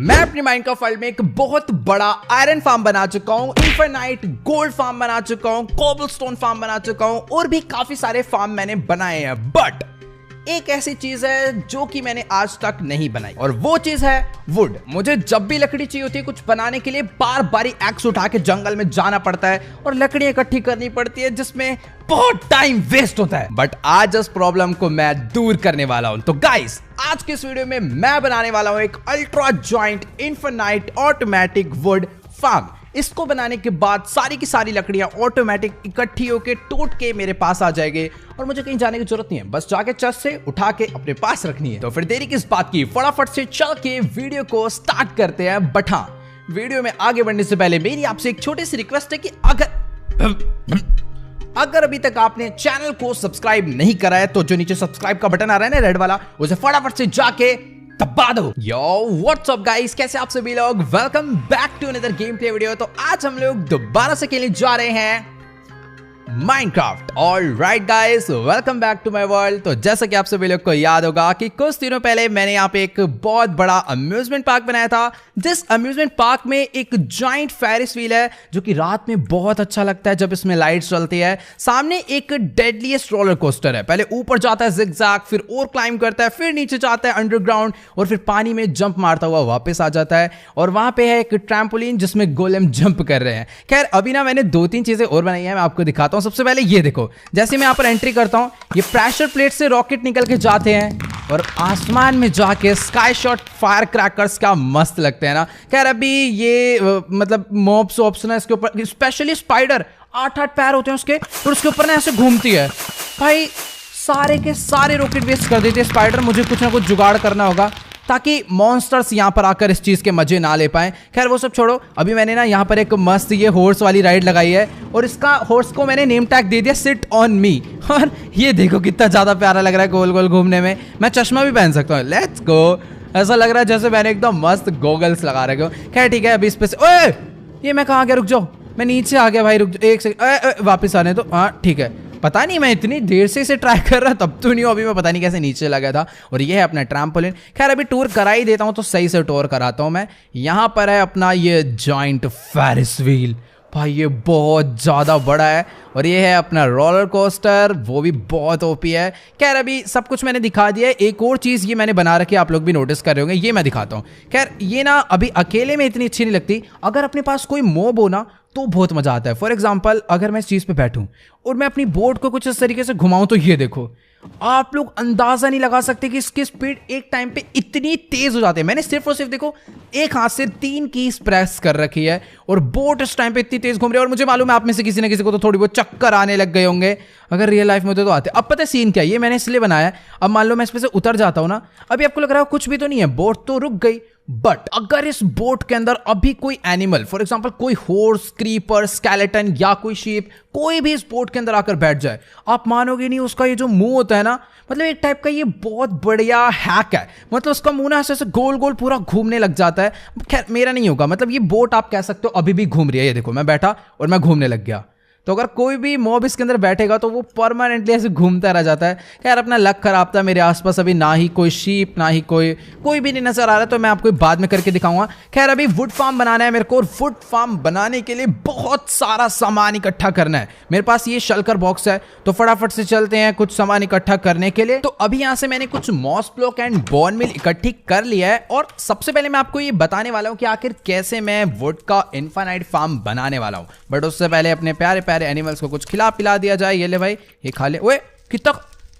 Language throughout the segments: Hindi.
मैं अपनी माइनक्राफ्ट में एक बहुत बड़ा आयरन फार्म बना चुका हूँ, इन्फिनाइट गोल्ड फार्म बना चुका हूँ, कोबलस्टोन फार्म बना चुका हूँ और भी काफी सारे फार्म मैंने बनाए हैं। बट एक ऐसी चीज है जो कि मैंने आज तक नहीं बनाई और वो चीज है वुड। मुझे जब भी लकड़ी चाहिए होती है कुछ बनाने के लिए बार बार एक्स उठा के जंगल में जाना पड़ता है और लकड़ियां इकट्ठी करनी पड़ती है जिसमें बहुत टाइम वेस्ट होता है। बट आज इस प्रॉब्लम को मैं दूर करने वाला हूं। तो गाइस आज के इस वीडियो में मैं बनाने वाला हूं एक ultra joint infinite automatic wood farm. इसको बनाने के बाद सारी की सारी लकड़ियां ऑटोमेटिक इकट्ठी होकर टूट के मेरे पास आ जाएंगे और मुझे कहीं जाने की जरूरत नहीं है, बस जाके चेस्ट से उठा के अपने पास रखनी है। तो फिर देरी किस बात की, फटाफट से चल के वीडियो को स्टार्ट करते हैं। बट हाँ, वीडियो में आगे बढ़ने से पहले मेरी आपसे एक छोटी सी रिक्वेस्ट है कि अगर अभी तक आपने चैनल को सब्सक्राइब नहीं करा है तो जो नीचे सब्सक्राइब का बटन आ रहा है ना रेड वाला, उसे फटाफट से जाके दबा दो। यो व्हाट्स अप गाइस, कैसे आप सभी लोग, welcome back to another game play video. तो आज हम लोग दोबारा से खेलने जा रहे हैं Minecraft. Alright guys, welcome back to my world. तो जैसा कि आप सभी लोग को याद होगा कि कुछ दिनों पहले मैंने यहाँ पे एक बहुत बड़ा अम्यूजमेंट पार्क बनाया था, जिस अम्यूजमेंट पार्क में एक जॉइंट फेरिस व्हील है जो कि रात में बहुत अच्छा लगता है जब इसमें लाइट्स चलती है। सामने एक डेडलीस्ट रोलर कोस्टर है, पहले ऊपर जाता है जिगजैग, फिर और क्लाइंब करता है, फिर नीचे जाता है अंडरग्राउंड और फिर पानी में जंप मारता हुआ वापस आ जाता है। और वहां पे है एक ट्रैम्पोलिन जिसमें गोलेम जंप कर रहे हैं। खैर अभी ना मैंने 2-3 चीजें और बनाई है, मैं आपको दिखाता हूँ। सबसे पहले ये देखो, जैसे मैं यहाँ पर एंट्री करता हूँ ये प्रेशर प्लेट से रॉकेट निकल के जाते हैं और आसमान में जाके स्काई शॉट फायर क्रैकर्स क्या मस्त लगते हैं ना। खैर अभी ये मतलब मॉब्स ऑप्शन है इसके ऊपर, स्पेशली स्पाइडर 8-8 पैर होते हैं उसके और उसके ऊपर ना ऐसे घूमती है। भाई सारे के सारे रॉकेट वेस्ट कर देते हैं स्पाइडर। मुझे कुछ ना कुछ जुगाड़ करना होगा ताकि मॉन्स्टर्स यहाँ पर आकर इस चीज के मजे ना ले पाए। खैर वो सब छोड़ो, अभी मैंने ना यहाँ पर एक मस्त ये हॉर्स वाली राइड लगाई है और इसका हॉर्स को मैंने नेम टैग दे दिया सिट ऑन मी। और ये देखो कितना ज्यादा प्यारा लग रहा है गोल गोल घूमने में। मैं चश्मा भी पहन सकता हूँ, लेट्स गो। ऐसा लग रहा है जैसे मैंने एकदम मस्त गॉगल्स लगा रखे हो। खैर ठीक है, अभी इस पे से ओए ये मैं कहाँ गया, रुक जाओ, मैं नीचे आ गया भाई, रुक जाओ एक सेकंड, वापस आने तो। हाँ ठीक है, पता नहीं मैं इतनी देर से इसे ट्राई कर रहा तब तो नहीं, अभी मैं पता नहीं कैसे नीचे लगा था। और ये है अपना ट्रैम्पोलिन। खैर अभी टूर करा ही देता हूँ तो सही से टूर कराता हूँ मैं। यहाँ पर है अपना ये जॉइंट फेरिस व्हील, भाई ये बहुत ज़्यादा बड़ा है। और ये है अपना रोलर कोस्टर, वो भी बहुत ओपी है। खैर अभी सब कुछ मैंने दिखा दिया है। एक और चीज़ ये मैंने बना रखी है, आप लोग भी नोटिस कर रहे होंगे, ये मैं दिखाता हूँ। खैर ये ना अभी अकेले में इतनी अच्छी नहीं लगती, अगर अपने पास कोई मॉब हो ना तो बहुत मजा आता है। फॉर एग्जाम्पल अगर मैं इस चीज़ पे बैठूं और मैं अपनी बोट को कुछ इस तरीके से घुमाऊं तो ये देखो, आप लोग अंदाजा नहीं लगा सकते कि इसकी स्पीड एक टाइम पे इतनी तेज हो जाती है। मैंने सिर्फ और सिर्फ देखो एक हाथ से 3 कीज प्रेस कर रखी है और बोट इस टाइम पे इतनी तेज घूम रही है। और मुझे मालूम है आप में से किसी न किसी को तो थोड़ी बहुत चक्कर आने लग गए होंगे, अगर रियल लाइफ में होते तो आते। अब पता है सीन क्या है, ये मैंने इसलिए बनाया है। अब मान लो मैं इस पे से उतर जाता हूँ ना, अभी आपको लग रहा है कुछ भी तो नहीं है, बोट तो रुक गई। बट अगर इस बोट के अंदर अभी कोई एनिमल, फॉर एग्जांपल कोई हॉर्स, क्रीपर, स्केलेटन या कोई शीप, कोई भी इस बोट के अंदर आकर बैठ जाए, आप मानोगे नहीं उसका ये जो मुंह होता है ना, मतलब एक टाइप का ये बहुत बढ़िया हैक है। मतलब उसका मुंह ना ऐसे गोल गोल पूरा घूमने लग जाता है। खैर मेरा नहीं होगा, मतलब ये बोट आप कह सकते हो अभी भी घूम रही है। ये देखो मैं बैठा और मैं घूमने लग गया, तो अगर कोई भी मॉब इसके अंदर बैठेगा तो वो परमानेंटली ऐसे घूमता रह जाता है। खैर अपना लक खराब था, मेरे आसपास अभी ना ही कोई शीप ना ही कोई भी नहीं नजर आ रहा, तो मैं आपको बाद में करके दिखाऊंगा। खैर अभी वुड फार्म बनाना है मेरे को और वुड फार्म बनाने के लिए बहुत सारा सामान इकट्ठा करना है। मेरे पास ये शल्कर बॉक्स है तो फटाफट से चलते हैं कुछ सामान इकट्ठा करने के लिए। तो अभी यहाँ से मैंने कुछ moss block and bone mill इकट्ठी कर लिया है और सबसे पहले मैं आपको ये बताने वाला हूँ कि आखिर कैसे मैं वुड का इन्फिनाइट फार्म बनाने वाला हूँ। बट उससे पहले अपने प्यारे प्यारे एनिमल्स को कुछ खिला पिला दिया जाए। ये ले भाई, ये खा ले। ओए कितना,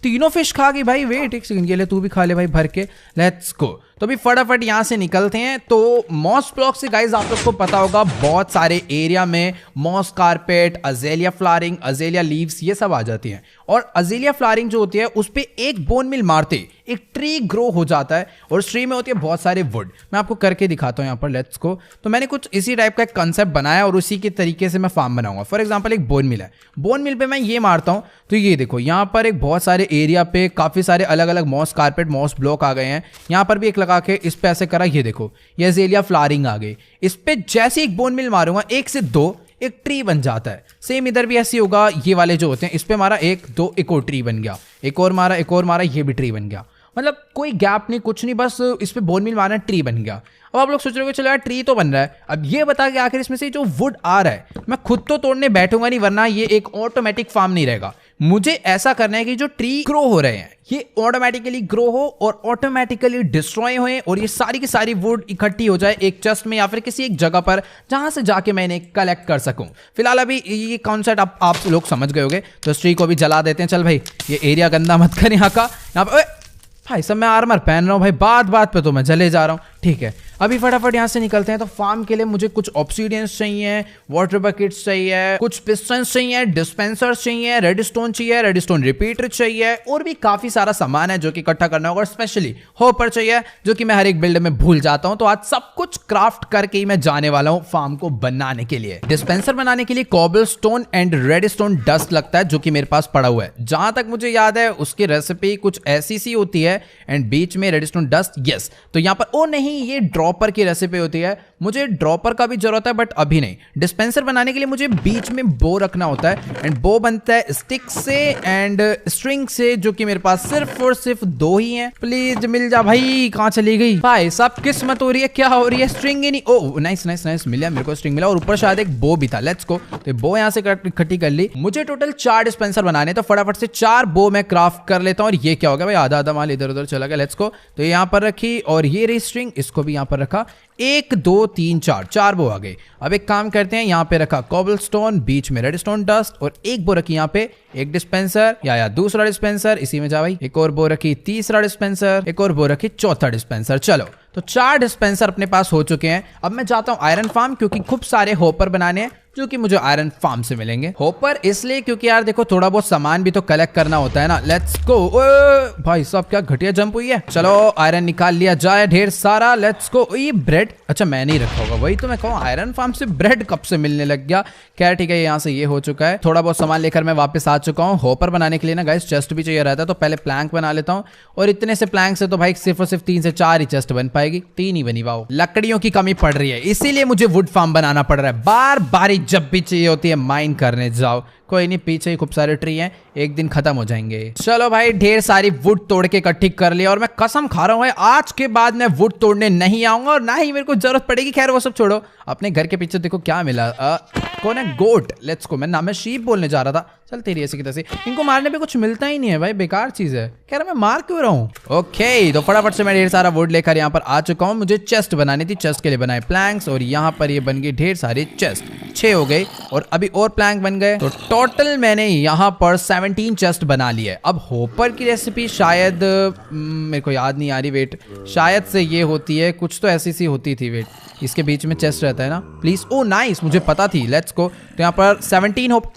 3 फिश खा गई भाई। वेट एक सेकंड, ये ले तू भी खा ले भाई भर के, लेट्स गो। तो अभी फटाफट यहाँ से निकलते हैं। तो मॉस ब्लॉक से गाइज आप लोग को पता होगा बहुत सारे एरिया में moss carpet, azalea flowering, azalea leaves ये सब आ जाती हैं। और अजेलिया फ्लावरिंग जो होती है उस पर एक बोन मिल मारते एक ट्री ग्रो हो जाता है और उस ट्री में होती है बहुत सारे वुड। मैं आपको करके दिखाता हूँ यहाँ पर, लेट्स गो। तो मैंने कुछ इसी टाइप का एक कंसेप्ट बनाया और उसी के तरीके से मैं फार्म बनाऊंगा। फॉर एग्जाम्पल एक बोन मिल है, बोन मिल पे मैं ये मारता हूँ तो ये देखो यहाँ पर एक बहुत सारे एरिया पे काफी सारे अलग अलग मॉस कारपेट, मॉस ब्लॉक आ गए हैं। यहाँ पर भी एक लगा के इस पे ऐसे करा, ये देखो ये अजेलिया फ्लावरिंग आ गई। इस पे जैसे एक बोन मिल मारूंगा 1 से 2 एक ट्री बन जाता है। सेम इधर भी ऐसे होगा, ये वाले जो होते हैं इस पे मारा 1 2 एक और ट्री बन गया, एक और मारा ये भी ट्री बन गया। मतलब कोई गैप नहीं, कुछ नहीं, बस इस पे बोन मिल मारना, ट्री बन गया। अब आप लोग सोच रहे हो चलो यार ट्री तो बन रहा है, अब ये बता के आखिर इसमें से जो वुड आ रहा है मैं खुद तो तोड़ने बैठूंगा नहीं, वरना ये एक ऑटोमेटिक फार्म नहीं रहेगा। मुझे ऐसा करना है कि जो ट्री ग्रो हो रहे हैं ये ऑटोमेटिकली ग्रो हो और ऑटोमेटिकली डिस्ट्रॉय होए और ये सारी की सारी वुड इकट्ठी हो जाए एक चेस्ट में या फिर किसी एक जगह पर जहां से जाके मैं इन्हें कलेक्ट कर सकूं। फिलहाल अभी ये कॉन्सेप्ट आप लोग समझ गए होंगे, तो इस ट्री को भी जला देते हैं। चल भाई ये एरिया गंदा मत कर यहाँ का। यहाँ पे भाई सब मैं आर्मर पहन रहा हूँ भाई, बात पे तो मैं चले जा रहा हूँ। ठीक है अभी फटाफट यहाँ से निकलते हैं। तो फार्म के लिए मुझे कुछ ऑब्सीडियंस चाहिए, वाटर बकेट्स चाहिए, कुछ पिस्टन्स चाहिए, डिस्पेंसर्स चाहिए, रेडस्टोन चाहिए, रेडस्टोन रिपीटर चाहिए और भी काफी सारा सामान है जो कि इकट्ठा करना होगा। और स्पेशली होपर चाहिए जो कि मैं हर एक बिल्ड में भूल जाता हूँ। तो आज सब कुछ क्राफ्ट करके ही मैं जाने वाला हूँ फार्म को बनाने के लिए। डिस्पेंसर बनाने के लिए कॉबलस्टोन एंड रेडस्टोन डस्ट लगता है जो कि मेरे पास पड़ा हुआ है। जहां तक मुझे याद है उसकी रेसिपी कुछ ऐसी सी होती है एंड बीच में रेडस्टोन डस्ट। यस तो यहाँ पर ओ नहीं ये ड्रॉपर की रेसिपी होती है, मुझे ड्रॉपर का भी जरूरत है बट अभी नहीं। डिस्पेंसर बनाने के लिए मुझे बीच में बो रखना होता है एंड बो बनता है स्टिक से एंड स्ट्रिंग से जो कि मेरे पास सिर्फ और सिर्फ 2 ही हैं। प्लीज मिल जा भाई, कहां चली गई भाई सब किस्मत हो रही है, क्या हो रही है, स्ट्रिंग ही नहीं। ओ नाइस नाइस नाइस मिला मेरे को स्ट्रिंग मिला और ऊपर शायद एक बो भी था। लेट्स गो, तो बो यहां से इकट्ठी कर ली। मुझे टोटल 4 डिस्पेंसर बनाने, तो फटाफट से 4 बो मैं क्राफ्ट कर लेता हूं। और ये क्या हो गया भाई, आधा आधा माल इधर उधर चला गया। लेट्स गो, तो यहाँ पर रखी और ये रही स्ट्रिंग, इसको भी यहाँ पर रखा। 1 2 3 4 बो आ गए। अब एक काम करते हैं, यहाँ पे रखा कॉबलस्टोन, बीच में रेडस्टोन डस्ट और एक बो रखी यहाँ पे एक डिस्पेंसर या दूसरा डिस्पेंसर, इसी में जा भाई। एक और बो रखी तीसरा डिस्पेंसर, एक और बो रखी चौथा डिस्पेंसर। चलो तो 4 डिस्पेंसर अपने पास हो चुके हैं। अब मैं जाता हूँ आयरन फार्म क्योंकि खूब सारे होपर बनाने हैं जो कि मुझे आयरन फार्म से मिलेंगे। होपर इसलिए क्योंकि यार देखो थोड़ा बहुत सामान भी तो कलेक्ट करना होता है ना। Let's go. भाई साहब क्या घटिया जंप हुई है। चलो आयरन निकाल लिया जाए ढेर सारा। Let's go. ये ब्रेड अच्छा मैं नहीं रखा होगा, वही तो मैं कहूँ आयरन फार्म से ब्रेड कब से मिलने लग गया। क्या ठीक है यहाँ से ये हो चुका है। थोड़ा बहुत सामान लेकर मैं वापस आ चुका हूँ। होपर बनाने के लिए ना गाइस चेस्ट भी चाहिए रहता है, तो पहले प्लैंक बना लेता हूँ। और इतने से प्लैंक से तो भाई सिर्फ और सिर्फ 3 से 4 ही चेस्ट बन पाएगी, 3 ही बनी। वाओ लकड़ियों की कमी पड़ रही है, इसीलिए मुझे वुड फार्म बनाना पड़ रहा है। बार बारी जब भी चाहिए होती है माइन करने जाओ। कोई नहीं, पीछे ही खूब सारे ट्री हैं, एक दिन खत्म हो जाएंगे। चलो भाई ढेर सारी वुड तोड़ के इकट्ठी कर लिया और मैं कसम खा रहा हूँ आज के बाद मैं वुड तोड़ने नहीं आऊंगा और ना ही मेरे को जरूरत पड़ेगी। खैर वो सब छोड़ो, अपने घर के पीछे देखो क्या मिला। कौन है? गोट। Let's go. मैं शीप बोलने जा रहा था। चल तेरी ऐसी की तैसी। इनको मारने पे कुछ मिलता ही नहीं है भाई, बेकार चीज है। कह रहा मैं मार क्यों रहा हूँ। ओके तो फटाफट से मैं ढेर सारा वुड लेकर यहाँ पर आ चुका हूँ। मुझे चेस्ट बनानी थी, चेस्ट के लिए बनाए प्लैंक्स और यहाँ पर ये बन गई ढेर सारी चेस्ट। 6 हो गए और अभी और प्लैंक बन गए, तो टोटल मैंने यहाँ पर 17 चेस्ट बना लिए। अब होपर की रेसिपी शायद मेरे को याद नहीं आ रही, वेट शायद से ये होती है कुछ तो ऐसी सी होती थी। वेट इसके बीच में चेस्ट रहता है ना प्लीज। ओ नाइस मुझे पता थी। Let's go. तो यहाँ पर 17 होप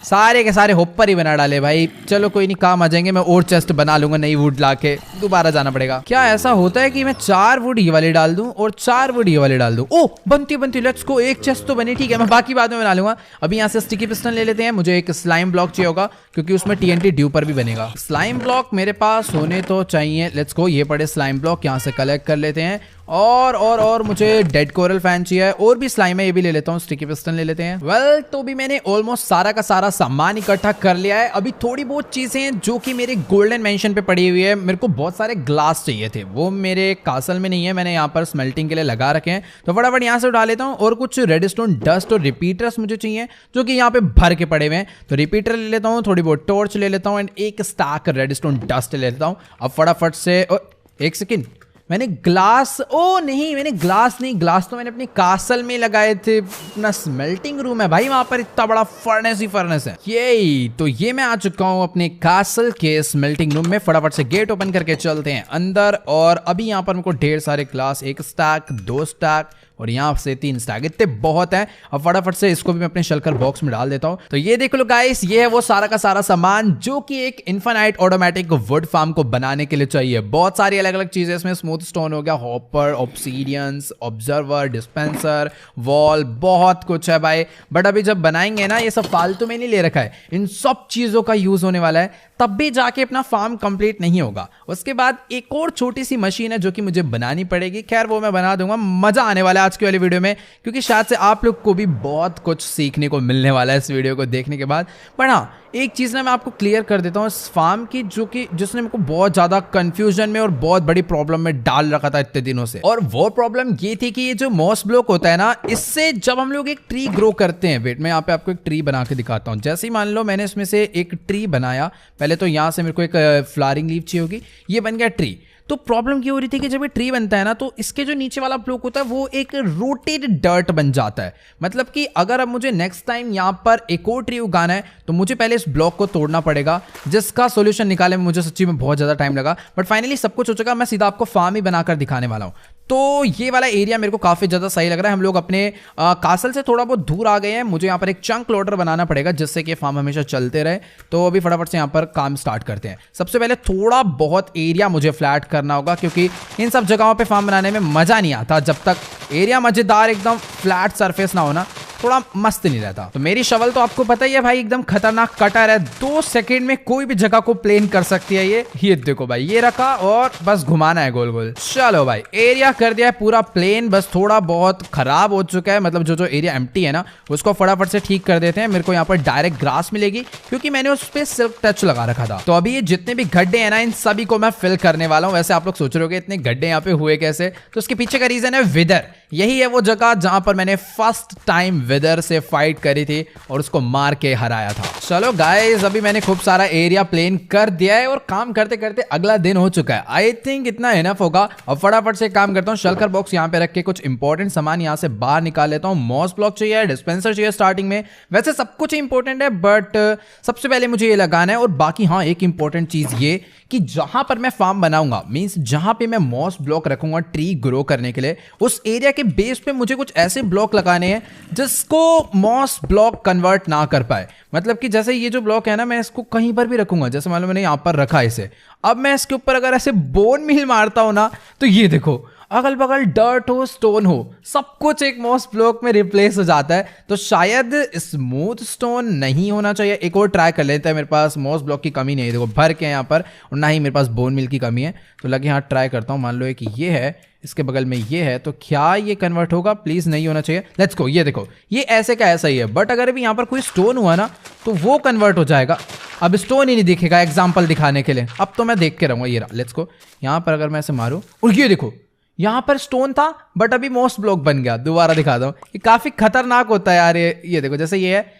सारे के सारे होपर ही बना डाले भाई। चलो कोई नहीं, काम आ जाएंगे। मैं और चेस्ट बना लूंगा नई वुड लाके। दोबारा जाना पड़ेगा। क्या ऐसा होता है कि मैं 4 वुड ये वाले डाल दूं और 4 वुड ये वाले डाल दूं? ओ बनती लेट्स गो। एक चेस्ट तो बनी, ठीक है मैं बाकी बाद में बना लूंगा। अभी यहाँ से स्टिकी पिस्टन ले लेते हैं। मुझे एक स्लाइम ब्लॉक चाहिए होगा क्योंकि उसमें TNT ड्यूपर भी बनेगा। स्लाइम ब्लॉक मेरे पास होने तो चाहिए। Let's go. ये पड़े स्लाइम ब्लॉक यहाँ से कलेक्ट कर लेते हैं। और मुझे डेड कोरल फैन चाहिए और भी स्लाइम है, ये भी ले लेता हूँ। स्टिकी पिस्टन ले लेते हैं। वेल तो भी मैंने ऑलमोस्ट सारा का सारा सामान इकट्ठा कर लिया है। अभी थोड़ी बहुत चीजें हैं जो कि मेरे गोल्डन मेंशन पे पड़ी हुई है। मेरे को बहुत सारे ग्लास चाहिए थे, वो मेरे कासल में नहीं है, मैंने यहाँ पर स्मेल्टिंग के लिए लगा रखे हैं। तो फटाफट यहाँ से उठा लेता हूँ। और कुछ रेडस्टोन डस्ट और रिपीटर्स मुझे चाहिए जो कि यहाँ पे भर के पड़े हुए हैं। तो रिपीटर ले लेता हूँ, थोड़ी बहुत टॉर्च ले लेता हूँ एंड एक स्टैक रेडस्टोन डस्ट ले लेता हूँ। अब फटाफट से एक सेकेंड, मैंने ग्लास मैंने ग्लास नहीं, ग्लास तो मैंने अपनी कासल में लगाए थे। अपना स्मेल्टिंग रूम है भाई, वहां पर इतना बड़ा फर्नेस ही फर्नेस है। ये तो ये मैं आ चुका हूं अपने कासल के स्मेल्टिंग रूम में। फटाफट से गेट ओपन करके चलते हैं अंदर। और अभी यहाँ पर मेरे को ढेर सारे ग्लास, 1 स्टैक 2 स्टैक और यहाँ से 3 स्टैक, इतने बहुत है। अब फटाफट से इसको भी मैं अपने शलकर बॉक्स में डाल देता हूँ। तो ये देख लो गाइस, ये है वो सारा का सारा सामान जो कि एक इन्फिनाइट ऑटोमेटिक वुड फार्म को बनाने के लिए चाहिए। बहुत सारी अलग अलग चीजें इसमें, स्मूथ स्टोन हो गया, हॉपर, ऑब्सीडियंस, ऑब्जर्वर, डिस्पेंसर, वॉल, बहुत कुछ है भाई। बट अभी जब बनाएंगे ना, ये सब फालतू में नहीं ले रखा है, इन सब चीजों का यूज होने वाला है, तब भी जाके अपना फार्म कंप्लीट नहीं होगा। उसके बाद एक और छोटी सी मशीन है जो कि मुझे बनानी पड़ेगी। खैर वो मैं बना दूंगा, मजा आने वाला है आज की वाली वीडियो में, क्योंकि शायद से आप लोग को भी बहुत कुछ सीखने को मिलने वाला है इस वीडियो को देखने के बाद। पर हाँ, एक चीज़ ना मैं आपको क्लियर कर देता हूँ इस फार्म की, जो कि जिसने मेरे को बहुत ज़्यादा कंफ्यूजन में और बहुत बड़ी प्रॉब्लम में डाल रखा था इतने दिनों से। और वो प्रॉब्लम ये थी कि ये जो मॉस ब्लॉक होता है ना, इससे जब हम लोग एक ट्री ग्रो करते हैं, वेट मैं यहाँ पे आपको एक ट्री बना के दिखाता हूँ। जैसे ही मान लो मैंने इसमें से एक ट्री बनाया, पहले तो यहाँ से मेरे को एक फ्लावरिंग लीफ चाहिए होगी, ये बन गया ट्री। तो प्रॉब्लम ये हो रही थी कि जब ये ट्री बनता है ना, तो इसके जो नीचे वाला ब्लॉक होता है वो एक रोटेड डर्ट बन जाता है। मतलब कि अगर अब मुझे नेक्स्ट टाइम यहाँ पर एक और ट्री उगाना है तो मुझे पहले इस ब्लॉक को तोड़ना पड़ेगा, जिसका सॉल्यूशन निकालने में मुझे सच्ची में बहुत ज़्यादा टाइम लगा। बट फाइनली सब कुछ हो चुका, मैं सीधा आपको फार्म ही बनाकर दिखाने वाला हूँ। तो ये वाला एरिया मेरे को काफ़ी ज़्यादा सही लग रहा है। हम लोग अपने कासल से थोड़ा बहुत दूर आ गए हैं। मुझे यहाँ पर एक चंक लोडर बनाना पड़ेगा जिससे कि फार्म हमेशा चलते रहे। तो अभी फटाफट से यहाँ पर काम स्टार्ट करते हैं। सबसे पहले थोड़ा बहुत एरिया मुझे फ्लैट करना होगा, क्योंकि इन सब जगहों पे फार्म बनाने में मज़ा नहीं आता जब तक एरिया मज़ेदार एकदम फ्लैट सरफेस ना होना, थोड़ा मस्त नहीं रहता। तो मेरी शवल तो आपको पता ही है भाई, एकदम खतरनाक कटर है, 2 सेकंड में कोई भी जगह को प्लेन कर सकती है ये देखो भाई, ये रखा और बस घुमाना है गोल गोल। चलो भाई, एरिया कर दिया है पूरा प्लेन, बस थोड़ा बहुत खराब हो चुका है, मतलब जो एरिया एम्प्टी है ना उसको फटाफट से ठीक कर देते हैं। मेरे को यहाँ पर डायरेक्ट ग्रास मिलेगी क्योंकि मैंने उस पर सिल्क टच लगा रखा था। तो अभी ये जितने भी गड्ढे हैं ना, इन सभी को मैं फिल करने वाला हूँ। वैसे आप लोग सोच रहे होंगे इतने गड्ढे यहाँ पे हुए कैसे, तो उसके पीछे का रीजन है विदर। यही है वो जगह जहां पर मैंने फर्स्ट टाइम विदर से फाइट करी थी और उसको मार के हराया था। चलो गाइस, अभी मैंने खूब सारा एरिया प्लेन कर दिया है और काम करते करते अगला दिन हो चुका है। आई थिंक इतना इनफ होगा। अब फटाफट से काम करता हूँ। शल्कर बॉक्स यहाँ पे रख के कुछ इंपॉर्टेंट सामान यहाँ से बाहर निकाल लेता हूँ। मॉस ब्लॉक चाहिए, डिस्पेंसर चाहिए स्टार्टिंग में। वैसे सब कुछ इंपॉर्टेंट है, बट सबसे पहले मुझे ये लगाना है। और बाकी हाँ, एक इंपॉर्टेंट चीज ये कि जहां पर मैं फार्म बनाऊंगा, मींस जहां पे मैं मॉस ब्लॉक रखूंगा ट्री ग्रो करने के लिए, उस एरिया के बेस पे मुझे कुछ ऐसे ब्लॉक लगाने हैं जिसको मॉस ब्लॉक कन्वर्ट ना कर पाए। मतलब कि जैसे ये जो ब्लॉक है ना, मैं इसको कहीं पर भी रखूंगा। जैसे मान लो मैंने यहां पर रखा इसे, अब मैं इसके ऊपर अगर ऐसे बोन मील मारता हूं ना, तो ये देखो अगल बगल डर्ट हो, स्टोन हो, सब कुछ एक मॉस ब्लॉक में रिप्लेस हो जाता है। तो शायद स्मूथ स्टोन नहीं होना चाहिए। एक और ट्राई कर लेते हैं। मेरे पास मॉस ब्लॉक की कमी नहीं है, देखो भर के यहाँ पर, और ना ही मेरे पास बोन मिल की कमी है। तो लगे हाँ, ट्राई करता हूँ। मान लो कि ये है, इसके बगल में ये है, तो क्या ये कन्वर्ट होगा? प्लीज नहीं होना चाहिए। Let's go. ये देखो, ये ऐसे का ऐसा ही है, बट अगर भी यहाँ पर कोई स्टोन हुआ ना तो वो कन्वर्ट हो जाएगा। अब स्टोन ही नहीं दिखेगा एग्जाम्पल दिखाने के लिए। अब तो मैं देख के रहूंगा। ये रहा, लेट्स गो। यहाँ पर अगर मैं ऐसे मारूं, और ये देखो यहाँ पर स्टोन था बट अभी मॉस ब्लॉक बन गया। दोबारा दिखा दो, ये काफी खतरनाक होता है यार। ये देखो, जैसे ये है,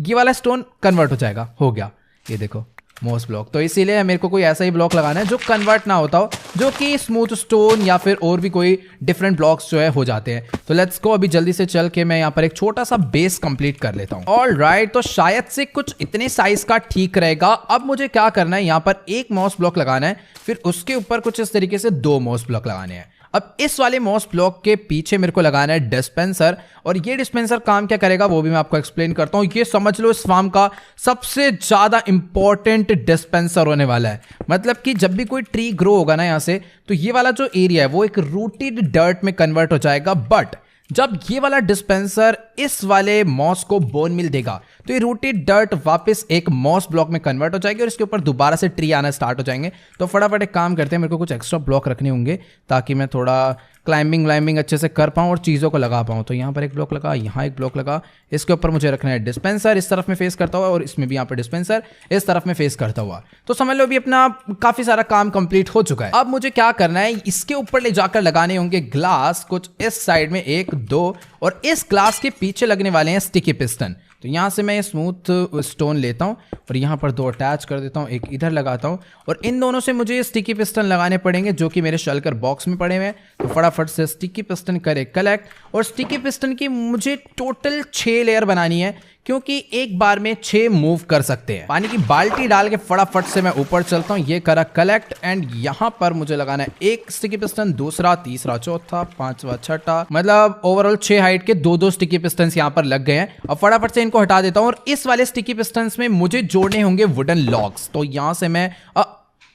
ये वाला स्टोन कन्वर्ट हो जाएगा, हो गया। ये देखो मॉस ब्लॉक। तो इसीलिए मेरे को कोई ऐसा ही ब्लॉक लगाना है जो कन्वर्ट ना होता हो, जो कि स्मूथ स्टोन या फिर और भी कोई डिफरेंट ब्लॉक्स जो है हो जाते हैं। तो लेट्स गो। अभी जल्दी से चल के मैं यहाँ पर एक छोटा सा बेस कंप्लीट कर लेता हूँ। ऑलराइट, तो शायद से कुछ इतने साइज का ठीक रहेगा। अब मुझे क्या करना है, यहाँ पर एक मॉस ब्लॉक लगाना है, फिर उसके ऊपर कुछ इस तरीके से 2 मॉस ब्लॉक लगाने हैं। अब इस वाले मॉस ब्लॉक के पीछे मेरे को लगाना है डिस्पेंसर, और ये डिस्पेंसर काम क्या करेगा वो भी मैं आपको एक्सप्लेन करता हूं। ये समझ लो इस फार्म का सबसे ज्यादा इंपॉर्टेंट डिस्पेंसर होने वाला है। मतलब कि जब भी कोई ट्री ग्रो होगा ना यहाँ से, तो ये वाला जो एरिया है वो एक रूटेड डर्ट में कन्वर्ट हो जाएगा। बट जब ये वाला डिस्पेंसर इस वाले मॉस को बोन मिल देगा, तो ये रूटेड डर्ट वापस एक मॉस ब्लॉक में कन्वर्ट हो जाएगी और इसके ऊपर दोबारा से ट्री आना स्टार्ट हो जाएंगे। तो फटाफट एक काम करते हैं, मेरे को कुछ एक्स्ट्रा ब्लॉक रखने होंगे ताकि मैं थोड़ा क्लाइंबिंग अच्छे से कर पाऊँ और चीज़ों को लगा पाऊँ। तो यहाँ पर एक ब्लॉक लगा, यहाँ एक ब्लॉक लगा, इसके ऊपर मुझे रखना है डिस्पेंसर इस तरफ में फेस करता हुआ, और इसमें भी यहाँ पर डिस्पेंसर इस तरफ में फेस करता हुआ। तो समझ लो अभी अपना काफ़ी सारा काम कंप्लीट हो चुका है। अब मुझे क्या करना है, इसके ऊपर ले जाकर लगाने होंगे ग्लास, कुछ इस साइड में 1 2, और इस ग्लास के पीछे लगने वाले हैं स्टिकी पिस्टन। तो यहाँ से मैं ये स्मूथ स्टोन लेता हूँ और यहाँ पर 2 अटैच कर देता हूँ, एक इधर लगाता हूँ, और इन दोनों से मुझे स्टिकी पिस्टन लगाने पड़ेंगे जो कि मेरे शल्कर बॉक्स में पड़े हुए हैं। तो फटाफट से स्टिकी पिस्टन करे कलेक्ट, और स्टिकी पिस्टन की मुझे टोटल 6 लेयर बनानी है, क्योंकि एक बार में 6 मूव कर सकते हैं। पानी की बाल्टी डाल के फटाफट से मैं ऊपर चलता हूँ। ये करा कलेक्ट, एंड यहाँ पर मुझे लगाना है 1 स्टिकी पिस्टन, दूसरा, तीसरा, चौथा, 5वां, 6ठा, मतलब ओवरऑल 6 हाइट के 2 स्टिकी पिस्टन यहाँ पर लग गए हैं। अब फटाफट से इनको हटा देता हूँ, और इस वाले स्टिकी पिस्टन में मुझे जोड़ने होंगे वुडन लॉग्स। तो यहाँ से मैं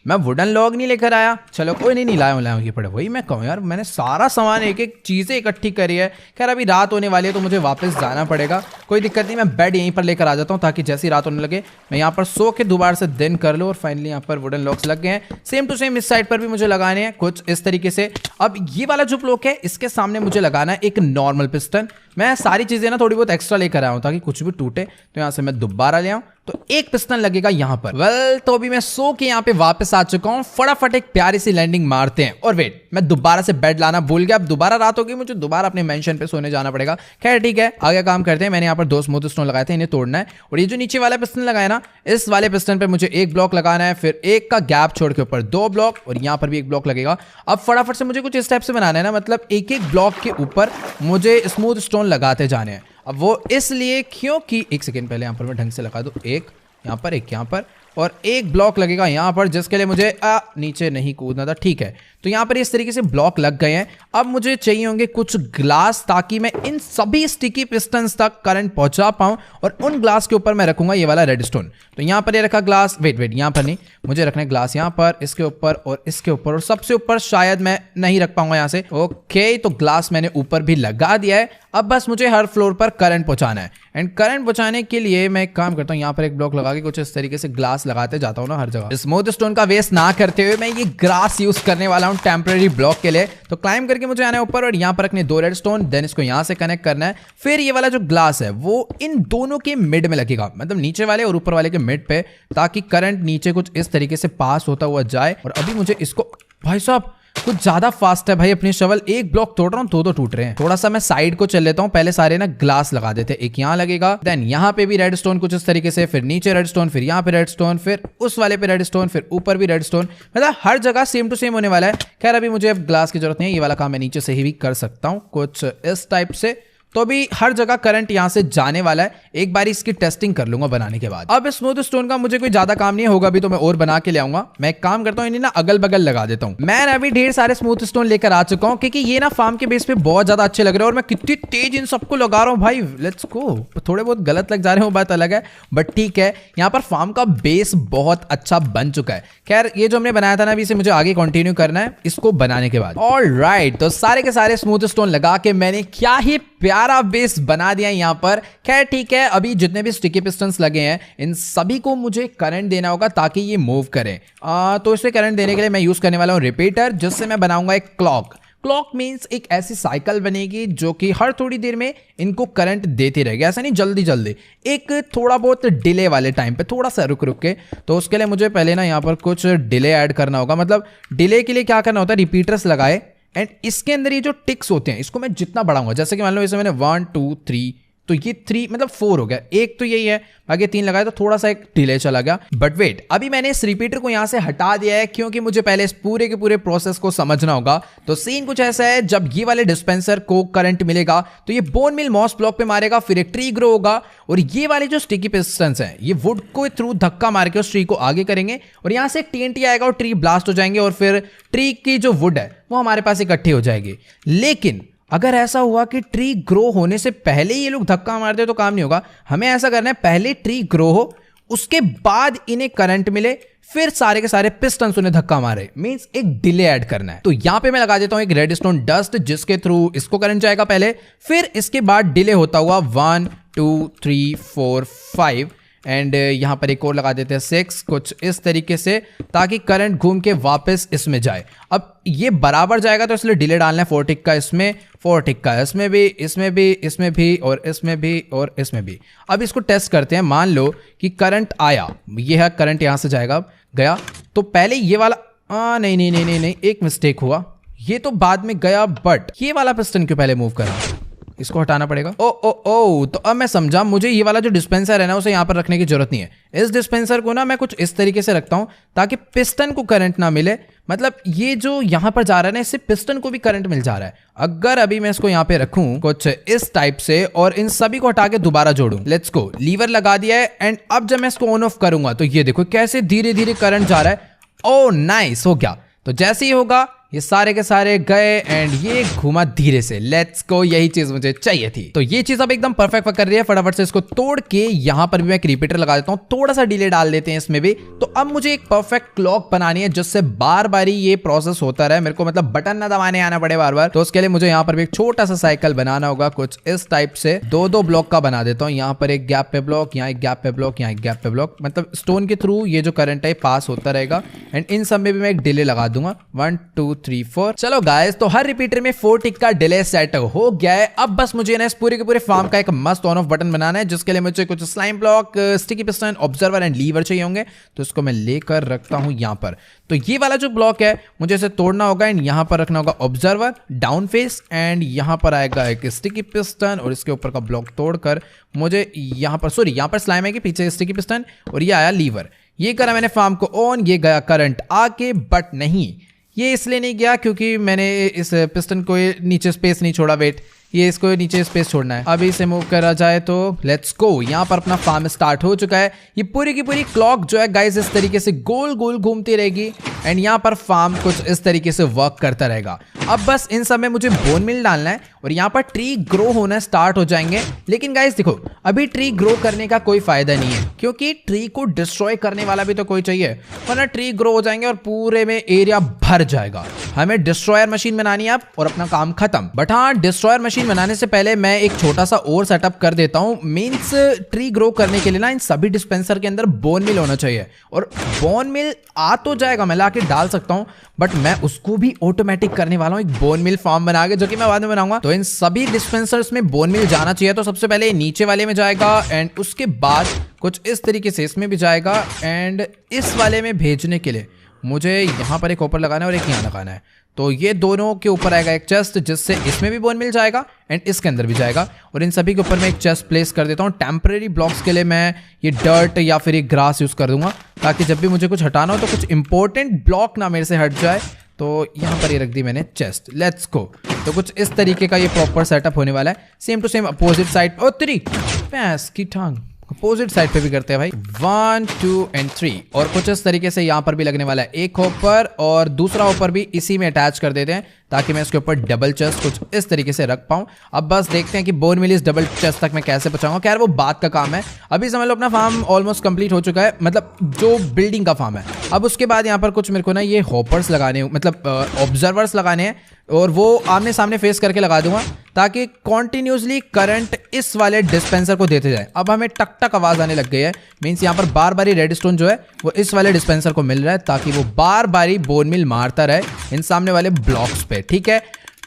मैं वुडन लॉग नहीं लेकर आया। चलो कोई नहीं लाया ये पड़े। वही मैं कहूँ यार, मैंने सारा सामान एक एक चीज़ें इकट्ठी करी है। खैर अभी रात होने वाली है तो मुझे वापस जाना पड़ेगा। कोई दिक्कत नहीं, मैं बेड यहीं पर लेकर आ जाता हूँ ताकि जैसी रात होने लगे मैं यहाँ पर सो के दोबारा से दिन कर लूँ। और फाइनली यहाँ पर वुडन लॉक्स लग गए हैं। सेम टू सेम इस साइड पर भी मुझे लगाने हैं कुछ इस तरीके से। अब ये वाला जो ब्लॉक है इसके सामने मुझे लगाना है एक नॉर्मल पिस्टन। मैं सारी चीजें ना थोड़ी बहुत एक्स्ट्रा लेकर आया हूं ताकि कुछ भी टूटे तो यहां से मैं दोबारा ले आऊं तो एक पिस्टन लगेगा यहां पर। वेल तो अभी मैं सो के यहां पे वापस आ चुका हूं। फटाफट एक प्यारी सी लैंडिंग मारते हैं। और वेट, मैं दोबारा से बेड लाना भूल गया। अब दोबारा रात होगी, मुझे दोबारा अपने मेंशन पे सोने जाना पड़ेगा। खैर ठीक है, आगे काम करते हैं। मैंने यहाँ पर 2 स्मूथ स्टोन लगाए थे, इन्हें तोड़ना है। और ये जो नीचे वाला पिस्टन लगाया ना, इस वाले पिस्टन पे मुझे एक ब्लॉक लगाना है, फिर एक का गैप छोड़ के ऊपर 2 ब्लॉक और यहाँ पर भी एक ब्लॉक लगेगा। अब फटाफट से मुझे कुछ इस टाइप से बनाना है ना, मतलब एक एक ब्लॉक के ऊपर मुझे स्मूथ स्टोन लगाते जाने हैं। अब वो इसलिए क्योंकि एक सेकेंड पहले यहाँ पर मैं ढंग से लगा दूं। एक यहाँ पर, एक यहाँ पर और एक ब्लॉक लगेगा यहाँ पर, जिसके लिए मुझे नीचे नहीं कूदना था। ठीक है, तो यहाँ पर इस तरीके से ब्लॉक लग गए हैं। अब मुझे चाहिए होंगे कुछ ग्लास ताकि मैं इन सभी स्टिकी पिस्टन्स तक करंट पहुंचा पाऊं। और उन ग्लास के ऊपर मैं रखूंगा ये वाला रेडस्टोन। तो यहाँ पर ये रखा ग्लास। वेट यहाँ पर नहीं, मुझे रखना है ग्लास यहाँ पर, इसके ऊपर और इसके ऊपर, और सबसे ऊपर शायद मैं नहीं रख पाऊंगा यहाँ से। ओके, तो ग्लास मैंने ऊपर भी लगा दिया है। अब बस मुझे हर फ्लोर पर करंट पहुंचाना है। एंड करंट पहुंचाने के लिए मैं एक काम करता हूँ, यहाँ पर एक ब्लॉक लगा के कुछ इस तरीके से ग्लास लगाते जाता हूँ ना हर जगह। स्मूथ स्टोन का वेस्ट ना करते हुए मैं ये ग्रास यूज करने वाला हूँ टेम्पररी ब्लॉक के लिए। तो क्लाइंब करके मुझे आना है ऊपर और यहाँ पर रखने 2 रेडस्टोन, देन इसको यहाँ से कनेक्ट करना है। फिर ये वाला जो ग्लास है वो इन दोनों के मिड में लगेगा, मतलब नीचे वाले और ऊपर वाले के मिड पे, ताकि करंट नीचे कुछ इस तरीके से पास होता हुआ जाए। और अभी मुझे इसको, भाई साहब कुछ ज्यादा फास्ट है भाई अपनी शवल। एक ब्लॉक तोड़ रहा हूँ, 2 टूट रहे हैं। थोड़ा सा मैं साइड को चल लेता हूँ। पहले सारे ना ग्लास लगा देते, एक यहाँ लगेगा, देन यहाँ पे भी रेडस्टोन कुछ इस तरीके से, फिर नीचे रेडस्टोन, फिर यहाँ पे रेडस्टोन, फिर उस वाले पे रेडस्टोन, फिर ऊपर भी रेडस्टोन। मतलब हर जगह सेम टू सेम होने वाला है। खैर अभी मुझे अब ग्लास की जरूरत नहीं है, ये वाला काम मैं नीचे से ही भी कर सकता हूँ कुछ इस टाइप से। तो अभी हर जगह करंट यहां से जाने वाला है। एक बार इसकी टेस्टिंग कर लूंगा बनाने के बाद। अब स्मूथ स्टोन का मुझे कोई ज्यादा काम नहीं होगा, अभी तो मैं और बना के ले आऊंगा। मैं एक काम करता हूँ, इन्हें ना अगल बगल लगा देता हूँ। मैं अभी ढेर सारे स्मूथ स्टोन लेकर आ चुका हूँ क्योंकि ये ना फार्म के बेस पे बहुत ज्यादा अच्छे लग रहे हैं। और मैं कितनी तेज इन सबको लगा रहा हूँ भाई, लेट्स गो। थोड़े बहुत गलत लग जा रहे हो, बात अलग है, बट ठीक है। यहाँ पर फार्म का बेस बहुत अच्छा बन चुका है। खैर ये जो हमने बनाया था ना, अभी इसे मुझे आगे कंटिन्यू करना है इसको बनाने के बाद। ऑलराइट, तो सारे के सारे स्मूथ स्टोन लगा के मैंने क्या ही प्यारा बेस बना दिया यहाँ पर। खैर ठीक है, अभी जितने भी स्टिकी पिस्टन्स लगे हैं इन सभी को मुझे करंट देना होगा ताकि ये मूव करें। तो इसे करंट देने के लिए मैं यूज करने वाला हूँ रिपीटर, जिससे मैं बनाऊंगा एक क्लॉक। क्लॉक मीन्स एक ऐसी साइकिल बनेगी जो कि हर थोड़ी देर में इनको करंट देती रहेगी। ऐसा नहीं जल्दी जल्दी, एक थोड़ा बहुत डिले वाले टाइम पे, थोड़ा सा रुक रुक के। तो उसके लिए मुझे पहले ना यहाँ पर कुछ डिले ऐड करना होगा। मतलब डिले के लिए क्या करना होता है, रिपीटर्स लगाए एंड इसके अंदर ये जो टिक्स होते हैं इसको मैं जितना बढ़ाऊंगा, जैसे कि मान लो इसे मैंने 1 2 3, तो ये 3 मतलब 4 हो गया। एक तो यही है, बाकी 3 लगाया तो थोड़ा सा एक डिले चला गया। बट वेट, अभी मैंने इस रिपीटर को यहां से हटा दिया है क्योंकि मुझे पहले इस पूरे के पूरे प्रोसेस को समझना होगा। तो सीन कुछ ऐसा है, जब ये वाले डिस्पेंसर को करंट मिलेगा तो ये बोन मिल मॉस ब्लॉक पे मारेगा, फिर एक ट्री ग्रो होगा और ये वाले जो स्टिकी पिस्टन्स हैं ये वुड को थ्रू धक्का मार के उस ट्री को आगे करेंगे और यहां से एक TNT आएगा और ट्री ब्लास्ट हो जाएंगे और फिर ट्री की जो वुड है वो हमारे पास इकट्ठी हो जाएगी। लेकिन अगर ऐसा हुआ कि ट्री ग्रो होने से पहले ये लोग धक्का मार दे तो काम नहीं होगा। हमें ऐसा करना है, पहले ट्री ग्रो हो, उसके बाद इन्हें करंट मिले, फिर सारे के सारे पिस्टन्स उन्हें धक्का मारे। मींस एक डिले ऐड करना है। तो यहां पे मैं लगा देता हूं एक रेडस्टोन डस्ट, जिसके थ्रू इसको करंट जाएगा पहले, फिर इसके बाद डिले होता हुआ 1 2 3 4 5 एंड यहां पर एक और लगा देते हैं 6, कुछ इस तरीके से, ताकि करंट घूम के वापस इसमें जाए। अब ये बराबर जाएगा तो इसलिए डिले डालना है 4 टिक का इसमें, 4 टिक का इसमें भी, इसमें भी, इसमें भी और इसमें भी और इसमें भी। अब इसको टेस्ट करते हैं। मान लो कि करंट आया, ये है करंट, यहां से जाएगा, गया तो पहले ये वाला नहीं नहीं नहीं नहीं नहीं, एक मिस्टेक हुआ, ये तो बाद में गया, बट ये वाला पिस्टन क्यों पहले मूव करा, इसको हटाना पड़ेगा। ओ ओ ओ, तो अब मैं समझा, मुझे ये वाला जो डिस्पेंसर है ना उसे यहाँ पर रखने की जरूरत नहीं है। इस डिस्पेंसर को ना मैं कुछ इस तरीके से रखता हूँ ताकि पिस्टन को करंट ना मिले। मतलब ये जो यहाँ पर जा रहा है ना, इससे पिस्टन को भी करंट मिल जा रहा है। अगर अभी मैं इसको यहाँ पे रखूं कुछ इस टाइप से और इन सभी को हटा के दोबारा जोड़ूं, लेट्स गो, लीवर लगा दिया है एंड अब जब मैं इसको ऑन ऑफ करूंगा तो ये देखो कैसे धीरे धीरे करंट जा रहा है। ओ नाइस, हो गया। तो जैसे ही होगा ये सारे के सारे गए एंड ये घुमा धीरे से। लेट्स गो, यही चीज मुझे चाहिए थी। तो ये चीज अब एकदम परफेक्ट कर रही है। फटाफट से इसको तोड़ के यहाँ पर भी मैं एक रिपीटर लगा देता हूँ, थोड़ा सा डिले डाल देते हैं इसमें भी। तो अब मुझे एक परफेक्ट क्लॉक बनानी है जिससे बार बार ये प्रोसेस होता रहे, मेरे को मतलब बटन ना दबाने आना पड़े बार बार। तो उसके लिए मुझे यहाँ पर भी एक छोटा सा साइकिल बनाना होगा, कुछ इस टाइप से। दो ब्लॉक का बना देता हूँ, यहाँ पर एक गैप पे ब्लॉक, यहाँ एक गैप पे ब्लॉक, यहाँ एक गैप पे ब्लॉक। मतलब स्टोन के थ्रू ये जो करंट है पास होता रहेगा एंड इन सब में भी मैं एक डिले लगा दूंगा 1 2 3 4। चलो गाइस, तो हर रिपीटर में 4 टिक का डिले सेट हो गया है। अब बस मुझे ना इस पूरे के पूरे फार्म का एक मस्त ऑन ऑफ बटन बनाना है, जिसके लिए मुझे कुछ slime block, sticky piston, observer and lever चाहिए होंगे। तो इसको मैं लेकर रखता हूं यहाँ पर। तो ये वाला जो ब्लॉक है मुझे इसे तोड़ना होगा एंड यहाँ पर रखना होगा ऑब्जर्वर, डाउन फेस एंड यहाँ पर आएगा एक स्टिकी पिस्टन और इसके ऊपर का ब्लॉक तोड़कर मुझे यहाँ पर स्लाइम है कि पीछे स्टिकी पिस्टन और ये आया लीवर। ये करा मैंने फार्म को ऑन, ये गया करंट आके, बट नहीं, ये इसलिए नहीं गया क्योंकि मैंने इस पिस्टन को नीचे स्पेस नहीं छोड़ा। वेट, ये इसको नीचे स्पेस छोड़ना है। अभी इसे मूव करा जाए तो लेट्स गो। यहाँ पर अपना फार्म स्टार्ट हो चुका है। ये पूरी की पूरी क्लॉक जो है गाइस इस तरीके से गोल गोल घूमती रहेगी एंड यहाँ पर फार्म कुछ इस तरीके से वर्क करता रहेगा। अब बस इन सब में मुझे बोन मिल डालना है और यहाँ पर ट्री ग्रो होना स्टार्ट हो जाएंगे। लेकिन गाइस देखो, अभी ट्री ग्रो करने का कोई फायदा नहीं है क्योंकि ट्री को डिस्ट्रॉय करने वाला भी तो कोई चाहिए, वरना ट्री ग्रो हो जाएंगे और पूरे में एरिया भर जाएगा। हमें डिस्ट्रॉयर मशीन बनानी है अब और अपना काम खत्म। बट हाँ, डिस्ट्रॉयर मशीन बनाने से पहले मैं एक छोटा सा और सेटअप कर देता हूँ। मींस ट्री ग्रो करने के लिए ना इन सभी डिस्पेंसर के अंदर बोन मिल होना चाहिए और बोन मिल आ तो जाएगा, मैं लाके डाल सकता हूँ, बट मैं उसको भी ऑटोमेटिक करने वाला हूँ एक बोन मिल फार्म बना के, जो कि मैं बाद में बनाऊंगा। तो इन सभी डिस्पेंसर्स में बोन मिल जाना चाहिए। तो सबसे पहले नीचे वाले में जाएगा एंड उसके बाद कुछ इस तरीके से इसमें भी जाएगा एंड इस वाले में भेजने के लिए मुझे यहाँ पर एक ऊपर लगाना है और एक यहाँ लगाना है। तो ये दोनों के ऊपर आएगा एक चेस्ट, जिससे इसमें भी बोन मिल जाएगा एंड इसके अंदर भी जाएगा। और इन सभी के ऊपर मैं एक चेस्ट प्लेस कर देता हूँ। टेम्परेरी ब्लॉक्स के लिए मैं ये डर्ट या फिर ये ग्रास यूज कर दूंगा, ताकि जब भी मुझे कुछ हटाना हो तो कुछ इंपॉर्टेंट ब्लॉक ना मेरे से हट जाए। तो यहाँ पर ये रख दी मैंने चेस्ट। Let's go. तो कुछ इस तरीके का ये प्रॉपर सेटअप होने वाला है। Same to same opposite side. ओ तेरी भैंस की टांग, अपोजिट साइड पे भी करते हैं भाई। 1 2 एंड 3। और कुछ इस तरीके से यहाँ पर भी लगने वाला है एक ऊपर और दूसरा ऊपर भी इसी में अटैच कर देते हैं, ताकि मैं इसके ऊपर डबल चेस्ट कुछ इस तरीके से रख पाऊं। अब बस देखते हैं कि बोन मिल इस डबल चेस्ट तक मैं कैसे पहुंचाऊंगा। खैर वो बात का काम है। अभी समझ लो अपना फार्म ऑलमोस्ट कंप्लीट हो चुका है, मतलब जो बिल्डिंग का फार्म है। अब उसके बाद यहाँ पर कुछ मेरे को ना ये हॉपर्स लगाने, मतलब ऑब्जर्वर्स लगाने हैं और वो आमने सामने फेस करके लगा दूंगा, ताकि कॉन्टिन्यूसली करंट इस वाले डिस्पेंसर को देते जाए। अब हमें टक टक आवाज आने लग गई है, मीन्स यहाँ पर बार बार रेड स्टोन जो है वो इस वाले डिस्पेंसर को मिल रहा है, ताकि वो बार बार बोन मिल मारता रहे इन सामने वाले ब्लॉक्स पे। ठीक है,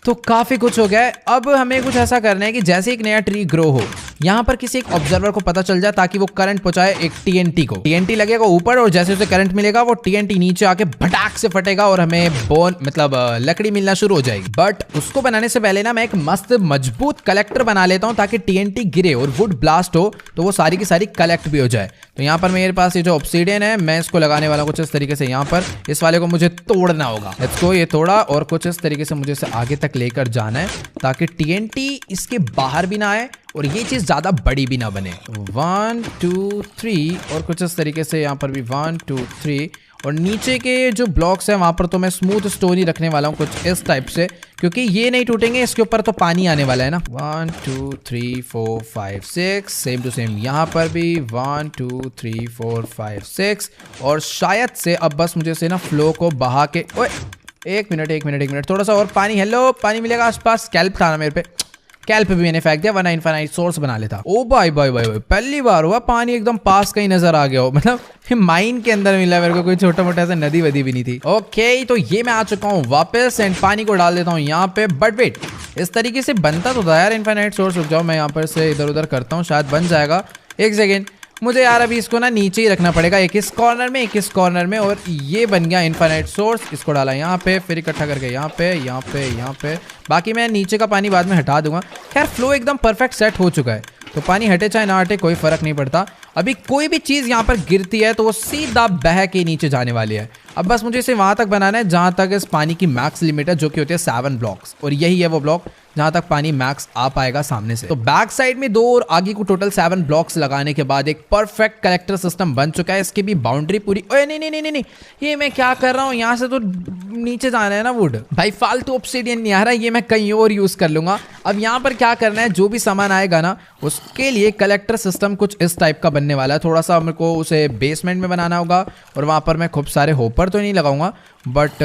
तो काफी कुछ हो गया है। अब हमें कुछ ऐसा करना है कि जैसे एक नया ट्री ग्रो हो, यहाँ पर किसी एक ऑब्जर्वर को पता चल जाए, ताकि वो करंट पहुंचाए एक टीएनटी को। टीएनटी लगेगा ऊपर और जैसे उसे करंट मिलेगा वो टीएनटी नीचे आके भटाक से फटेगा और हमें बोन मतलब लकड़ी मिलना शुरू हो जाएगी। बट उसको बनाने से पहले ना मैं एक मस्त मजबूत कलेक्टर बना लेता हूँ, ताकि टीएनटी गिरे और वुड ब्लास्ट हो तो वो सारी की सारी कलेक्ट भी हो जाए। तो यहाँ पर मेरे पास ये जो ऑब्सीडियन है मैं इसको लगाने वाला हूँ कुछ इस तरीके से। यहाँ पर इस वाले को मुझे तोड़ना होगा। इसको ये तोड़ा और कुछ इस तरीके से मुझे इसे आगे तक लेकर जाना है, ताकि टीएनटी इसके बाहर भी ना आए और ये चीज ज्यादा बड़ी भी ना बने। 1 2 3 और कुछ इस तरीके से यहाँ पर भी 1 2 3। और नीचे के जो ब्लॉक्स हैं वहां पर तो मैं स्मूथ स्टोन ही रखने वाला हूँ कुछ इस टाइप से, क्योंकि ये नहीं टूटेंगे, इसके ऊपर तो पानी आने वाला है ना। 1 2 3 4 5 6। सेम टू सेम यहाँ पर भी 1 2 3 4 5 6। और शायद से अब बस मुझे से ना फ्लो को बहा के, ओए एक मिनट थोड़ा सा और पानी। हेलो, पानी मिलेगा आसपास। कैल्प था ना मेरे पे, कैल्प भी मैंने फेंक दिया, वरना इनफाइनाइट सोर्स बना लेता। ओ भाई पहली बार हुआ पानी एकदम पास का ही नजर आ गया हो, मतलब माइन के अंदर मिला मेरे को, कोई छोटा मोटा ऐसा नदी वदी भी नहीं थी। ओके, तो ये मैं आ चुका हूँ वापस एंड पानी को डाल देता हूँ यहाँ पे। बट वेट, इस तरीके से बनता तो था यार इनफाइनाइट सोर्स। रुक जाओ, मैं यहाँ पर से इधर उधर करता हूँ, शायद बन जाएगा। एक सेकेंड, मुझे यार अभी इसको ना नीचे ही रखना पड़ेगा, एक इस कॉर्नर में एक इस कॉर्नर में। और ये बन गया इनफाइनाइट सोर्स। इसको डाला यहाँ पे, फिर इकट्ठा करके यहाँ पे। बाकी मैं नीचे का पानी बाद में हटा दूंगा। खैर फ्लो एकदम परफेक्ट सेट हो चुका है, तो पानी हटे चाहे ना हटे कोई फर्क नहीं पड़ता। अभी कोई भी चीज यहाँ पर गिरती है तो वो सीधा बह के नीचे जाने वाली है। अब बस मुझे इसे वहां तक बनाना है जहां तक इस पानी की मैक्स लिमिट है, जो कि होती है 7 ब्लॉक्स, और यही है वो ब्लॉक जहां तक पानी मैक्स आ पाएगा सामने से। तो बैक साइड में 2 और आगे को टोटल 7 ब्लॉक्स लगाने के बाद एक परफेक्ट कलेक्टर सिस्टम बन चुका है। इसकी भी बाउंड्री पूरी, ओए नहीं नहीं नहीं नहीं, ये मैं क्या कर रहा हूँ, यहाँ से तो नीचे जाना है ना वुड भाई, फालतू ऑब्सिडियन नहीं आ रहा, ये मैं कहीं और यूज कर लूंगा। अब यहाँ पर क्या करना है, जो भी सामान आएगा ना उसके लिए कलेक्टर सिस्टम कुछ इस टाइप का बनने वाला है। थोड़ा सा मेरे को उसे बेसमेंट में बनाना होगा और वहां पर मैं खूब सारे होपर तो नहीं लगाऊंगा, बट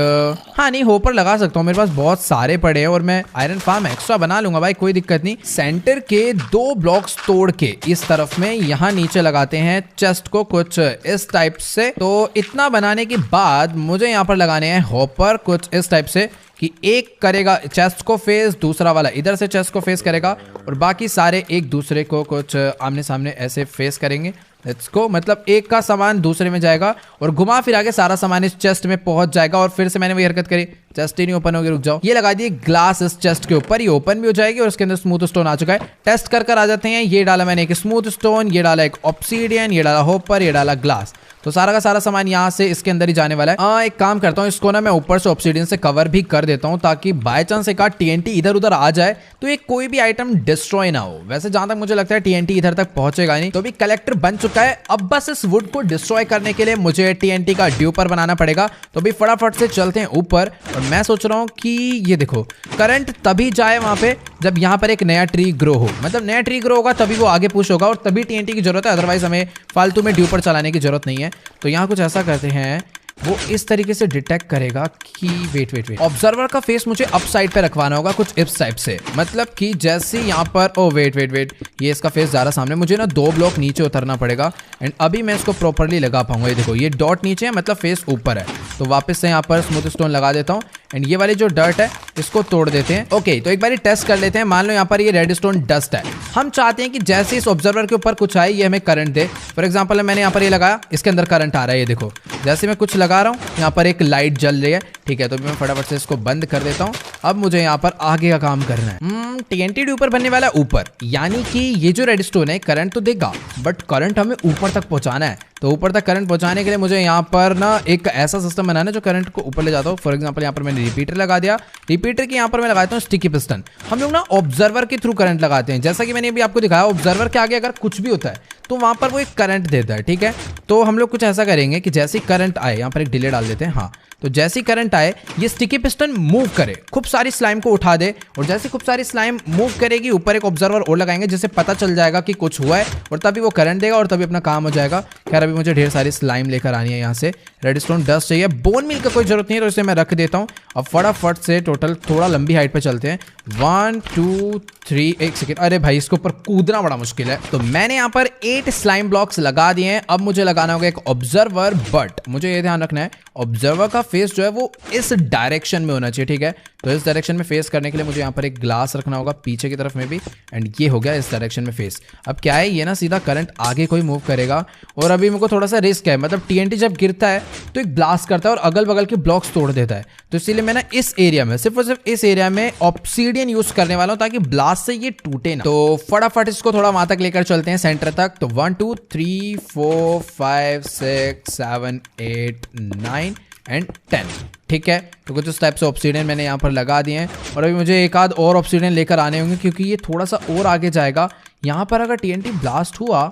हाँ नहीं होपर लगा सकता हूँ, मेरे पास बहुत सारे पड़े हैं और मैं आयरन फार्म एक्स्ट्रा बना लूंगा भाई, कोई दिक्कत नहीं। सेंटर के 2 ब्लॉक्स तोड़ के इस तरफ में यहाँ नीचे लगाते हैं चेस्ट को कुछ इस टाइप से। तो इतना बनाने के बाद मुझे यहाँ पर लगाने हैं होपर कुछ इस टाइप से कि एक करेगा चेस्ट को फेस, दूसरा वाला इधर से चेस्ट को फेस करेगा और बाकी सारे एक दूसरे को कुछ आमने सामने ऐसे फेस करेंगे। लेट्स गो, मतलब एक का सामान दूसरे में जाएगा और घुमा फिरा के सारा सामान इस चेस्ट में पहुंच जाएगा। और फिर से मैंने वही हरकत करी, चेस्ट ही नहीं ओपन होगी, रुक जाओ। ये लगा दिए ग्लास इस चेस्ट के ऊपर, ये ओपन भी हो जाएगी और उसके अंदर स्मूथ स्टोन आ चुका है। टेस्ट कर आ जाते हैं। ये डाला मैंने एक स्मूथ स्टोन, ये डाला एक ऑब्सीडियन, ये डाला होपर, ये डाला ग्लास। तो सारा का सारा सामान यहाँ से इसके अंदर ही जाने वाला है। एक काम करता हूँ, इसको ना मैं ऊपर से ऑब्सीडियन से कवर भी कर देता हूँ ताकि बाय चांस एक आध टीएनटी इधर उधर आ जाए तो एक कोई भी आइटम डिस्ट्रॉय ना हो। वैसे जहां तक मुझे लगता है टीएनटी इधर तक पहुंचेगा नहीं। तो अभी कलेक्टर बन चुका है। अब बस इस वुड को डिस्ट्रॉय करने के लिए मुझे टीएनटी का ड्यूपर बनाना पड़ेगा। तो अभी फटाफट से चलते हैं ऊपर और मैं सोच रहा हूँ कि ये देखो करंट तभी जाए वहां पे जब यहाँ पर एक नया ट्री ग्रो हो, मतलब नया ट्री ग्रो होगा तभी वो आगे पुश होगा और तभी टीएनटी की जरूरत है, अदरवाइज हमें फालतू में ड्यूपर चलाने की जरूरत नहीं है। तो यहाँ कुछ ऐसा करते हैं, वो इस तरीके से डिटेक्ट करेगा कि वेट ऑब्जर्वर का फेस मुझे अप साइड पे रखवाना होगा कुछ इस टाइप से, मतलब कि जैसे यहाँ पर वेट ये इसका फेस जा रहा सामने, मुझे ना 2 ब्लॉक नीचे उतरना पड़ेगा एंड अभी मैं इसको प्रॉपरली लगा पाऊंगा। ये देखो ये डॉट नीचे है, मतलब फेस ऊपर है। तो वापस से यहाँ पर स्मूथ स्टोन लगा देता हूँ एंड ये वाली जो डर्ट है इसको तोड़ देते हैं। ओके, तो एक बार टेस्ट कर लेते हैं। मान लो यहाँ पर ये रेड स्टोन डस्ट है, हम चाहते हैं कि जैसे इस ऑब्जर्वर के ऊपर कुछ आए ये हमें करंट दे। फॉर एग्जांपल मैंने यहाँ पर ये लगाया, इसके अंदर करंट आ रहा है, ये देखो जैसे मैं कुछ लगा रहा हूँ यहाँ पर एक लाइट जल रही है। ठीक है, तो मैं फटाफट से इसको बंद कर देता हूँ। अब मुझे यहाँ पर आगे का काम करना है। टीएनटी ऊपर बनने वाला है ऊपर, यानी कि ये जो रेड स्टोन है करंट तो देगा बट करंट हमें ऊपर तक पहुंचाना है। तो ऊपर तक करंट पहुंचाने के लिए मुझे यहाँ पर ना एक ऐसा सिस्टम बनाना है जो करंट को ऊपर ले जाता हो। फॉर एग्जांपल यहाँ पर मैंने रिपीटर लगा दिया, रिपीटर के यहाँ पर मैं लगाता हूँ स्टिकी पिस्टन। हम लोग ना ऑब्जर्वर के थ्रू करंट लगाते हैं, जैसा कि मैंने अभी आपको दिखाया। ऑब्जर्वर के आगे अगर कुछ भी होता है तो वहां पर वो एक करंट देता है। ठीक है, तो हम लोग कुछ ऐसा करेंगे कि जैसे ही करंट आए, यहाँ पर एक डिले डाल देते हैं। हाँ, तो जैसे ही करंट आए ये स्टिकी पिस्टन मूव करे, खूब सारी स्लाइम को उठा दे और जैसे खूब सारी स्लाइम मूव करेगी ऊपर एक ऑब्जर्वर और लगाएंगे जिससे पता चल जाएगा कि कुछ हुआ है और तभी वो करंट देगा और तभी अपना काम हो जाएगा। खैर अभी मुझे ढेर सारी स्लाइम लेकर आनी है। यहाँ से रेडस्टोन डस्ट चाहिए, बोन मिल का कोई जरूरत नहीं है तो इसे मैं रख देता हूँ। अब फटाफट से टोटल थोड़ा लंबी हाइट पे चलते हैं। 1 2 3 1 सेकेंड, अरे भाई इसके ऊपर कूदना बड़ा मुश्किल है। तो मैंने यहाँ पर 8 स्लाइम ब्लॉक्स लगा दिए हैं। अब मुझे लगाना होगा एक ऑब्जर्वर, बट मुझे ये ध्यान रखना है ऑब्जर्वर का फेस जो है वो इस डायरेक्शन में होना चाहिए। ठीक है, तो इस डायरेक्शन में फेस करने के लिए मुझे यहाँ पर एक ग्लास रखना होगा पीछे की तरफ में भी एंड ये हो गया इस डायरेक्शन में फेस। अब क्या है, ये ना सीधा करंट आगे कोई मूव करेगा और अभी मेरे को थोड़ा सा रिस्क है, मतलब टीएनटी जब गिरता है तो एक ब्लास्ट करता है और अगल बगल के ब्लॉक्स तोड़ देता है। तो इसीलिए मैं ना इस एरिया में सिर्फ और सिर्फ इस एरिया में ऑब्सीडियन यूज करने वाला हूँ ताकि ब्लास्ट से ये टूटे ना। तो फटाफट इसको थोड़ा वहां तक लेकर चलते हैं सेंटर तक। तो 1 2 3 4 5 6 7 8 9 एंड 10। ठीक है, तो कुछ इस टाइप से ऑब्सीडियन मैंने यहाँ पर लगा दिए हैं और अभी मुझे एक आध और ऑब्सीडियन लेकर आने होंगे क्योंकि ये थोड़ा सा और आगे जाएगा। यहाँ पर अगर टीएनटी ब्लास्ट हुआ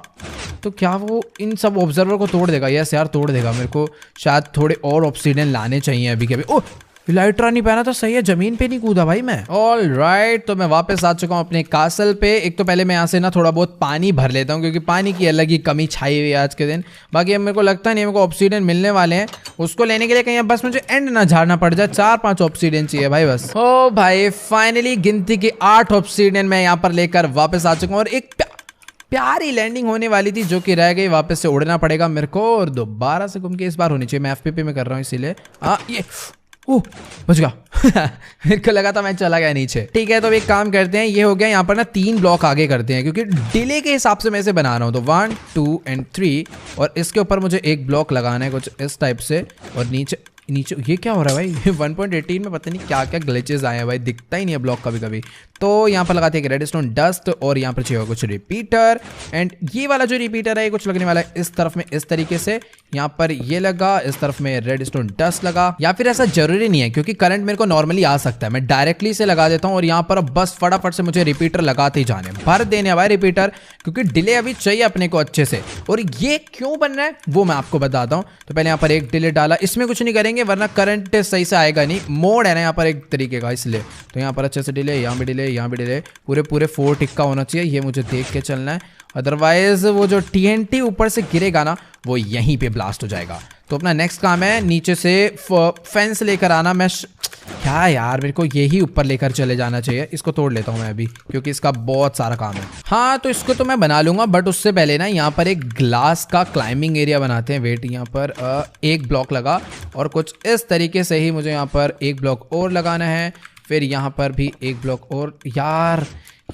तो क्या वो इन सब ऑब्जर्वर को तोड़ देगा? यस यार, तोड़ देगा। मेरे को शायद थोड़े और ऑब्सीडियन लाने चाहिए अभी के अभी। ओह, इलाइट्रा नहीं पहना तो सही है, जमीन पे नहीं कूदा भाई मैं। ऑल राइट, तो मैं वापस आ चुका हूँ अपने कासल पे। एक तो पहले मैं यहाँ से ना थोड़ा बहुत पानी भर लेता हूँ क्योंकि पानी की अलग ही कमी छाई हुई है आज के दिन। बाकी अब मेरे को लगता नहीं मेरे को ऑब्सीडियन मिलने वाले हैं, उसको लेने के लिए कहीं बस मुझे एंड ना झाड़ना पड़ जाए। 4-5 ऑब्सीडियन चाहिए भाई बस। ओ भाई, फाइनली गिनती की 8 ऑब्सीडियन मैं यहाँ पर लेकर वापस आ चुका हूँ और एक प्यारी लैंडिंग होने वाली थी जो कि रह गई। वापस से उड़ना पड़ेगा मेरे को और दोबारा से घूम के इस बार होनी चाहिए। मैं एफपीपी में कर रहा हूँ इसीलिए। ये बच गया मेरे को लगा था मैं चला गया नीचे। ठीक है, तो एक काम करते हैं, ये हो गया। यहाँ पर ना 3 ब्लॉक आगे करते हैं क्योंकि डिले के हिसाब से मैं इसे बना रहा हूँ। तो 1 2 एंड 3 और इसके ऊपर मुझे एक ब्लॉक लगाना है कुछ इस टाइप से और नीचे ये क्या हो रहा है भाई 1.18 में पता नहीं क्या क्या ग्लिचेस आए हैं भाई, दिखता ही नहीं है ब्लॉक कभी कभी। तो यहाँ पर लगाते हैं रेडस्टोन डस्ट और यहाँ पर चाहिए कुछ रिपीटर। एंड ये वाला जो रिपीटर है ये कुछ लगने वाला है इस तरफ में इस तरीके से, यहाँ पर ये लगा, इस तरफ में रेडस्टोन डस्ट लगा। या फिर ऐसा जरूरी नहीं है क्योंकि करंट मेरे को नॉर्मली आ सकता है, मैं डायरेक्टली से लगा देता हूँ और यहाँ पर अब बस फटाफट से मुझे रिपीटर लगाते ही जाने, भर देने भाई रिपीटर, क्योंकि डिले अभी चाहिए अपने को अच्छे से। और ये क्यों बन रहा है वो मैं आपको बताता हूँ। तो पहले यहाँ पर एक डिले डाला, इसमें कुछ नहीं करेंगे वरना करंट सही से आएगा नहीं, मोड है ना यहाँ पर एक तरीके का, इसलिए तो यहाँ पर अच्छे से डिले, यहाँ भी डिले, यहाँ भी डिले, पूरे 4 टिक का होना चाहिए, ये मुझे देख के चलना है, अदरवाइज वो जो TNT ऊपर से गिरेगा ना वो यहीं पे ब्लास्ट हो जाएगा। तो अपना नेक्स्ट काम है नीचे से फेंस लेकर आना। मैं क्या यार, मेरे को यही ऊपर लेकर चले जाना चाहिए, इसको तोड़ लेता हूँ मैं अभी क्योंकि इसका बहुत सारा काम है। हाँ तो इसको तो मैं बना लूंगा, बट उससे पहले ना यहाँ पर एक ग्लास का क्लाइंबिंग एरिया बनाते हैं। वेट, यहाँ पर एक ब्लॉक लगा और कुछ इस तरीके से ही मुझे यहाँ पर एक ब्लॉक और लगाना है, फिर यहाँ पर भी एक ब्लॉक और। यार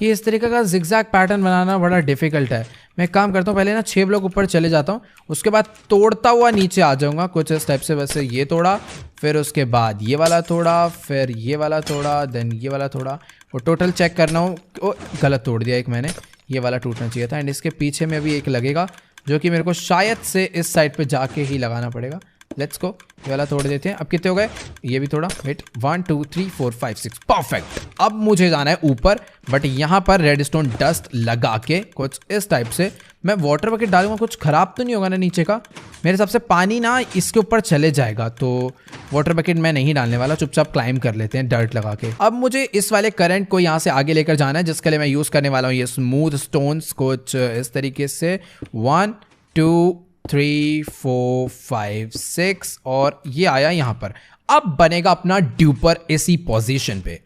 ये इस तरीके का जिगजैग पैटर्न बनाना बड़ा डिफिकल्ट है। मैं एक काम करता हूँ, पहले ना 6 ब्लॉक ऊपर चले जाता हूँ, उसके बाद तोड़ता हुआ नीचे आ जाऊँगा कुछ इस टाइप से। वैसे ये तोड़ा, फिर उसके बाद ये वाला तोड़ा, फिर ये वाला तोड़ा, देन ये वाला तोड़ा। और टोटल चेक करना हूँ, ओ गलत तोड़ दिया एक मैंने, ये वाला टूटना चाहिए था। एंड इसके पीछे में अभी एक लगेगा जो कि मेरे को शायद से इस साइड पर जाके ही लगाना पड़ेगा। लेट्स गो, ये वाला तोड़ देते हैं। अब कितने हो गए, ये भी थोड़ा, वेट, 1 2 3 4 5 6, परफेक्ट। अब मुझे जाना है ऊपर, बट यहाँ पर रेडस्टोन डस्ट लगा के कुछ इस टाइप से मैं वाटर बकेट डालूंगा। कुछ खराब तो नहीं होगा ना नीचे का, मेरे हिसाब से पानी ना इसके ऊपर चले जाएगा, तो वाटर बकेट मैं नहीं डालने वाला, चुपचाप क्लाइंब कर लेते हैं डर्ट लगा के। अब मुझे इस वाले करंट को यहाँ से आगे लेकर जाना है, जिसके लिए मैं यूज करने वाला हूँ ये स्मूथ स्टोन्स कुछ इस तरीके से। 1 2 3 4 5 6 और ये आया यहाँ पर। अब बनेगा अपना ड्यूपर इसी पोजीशन पे।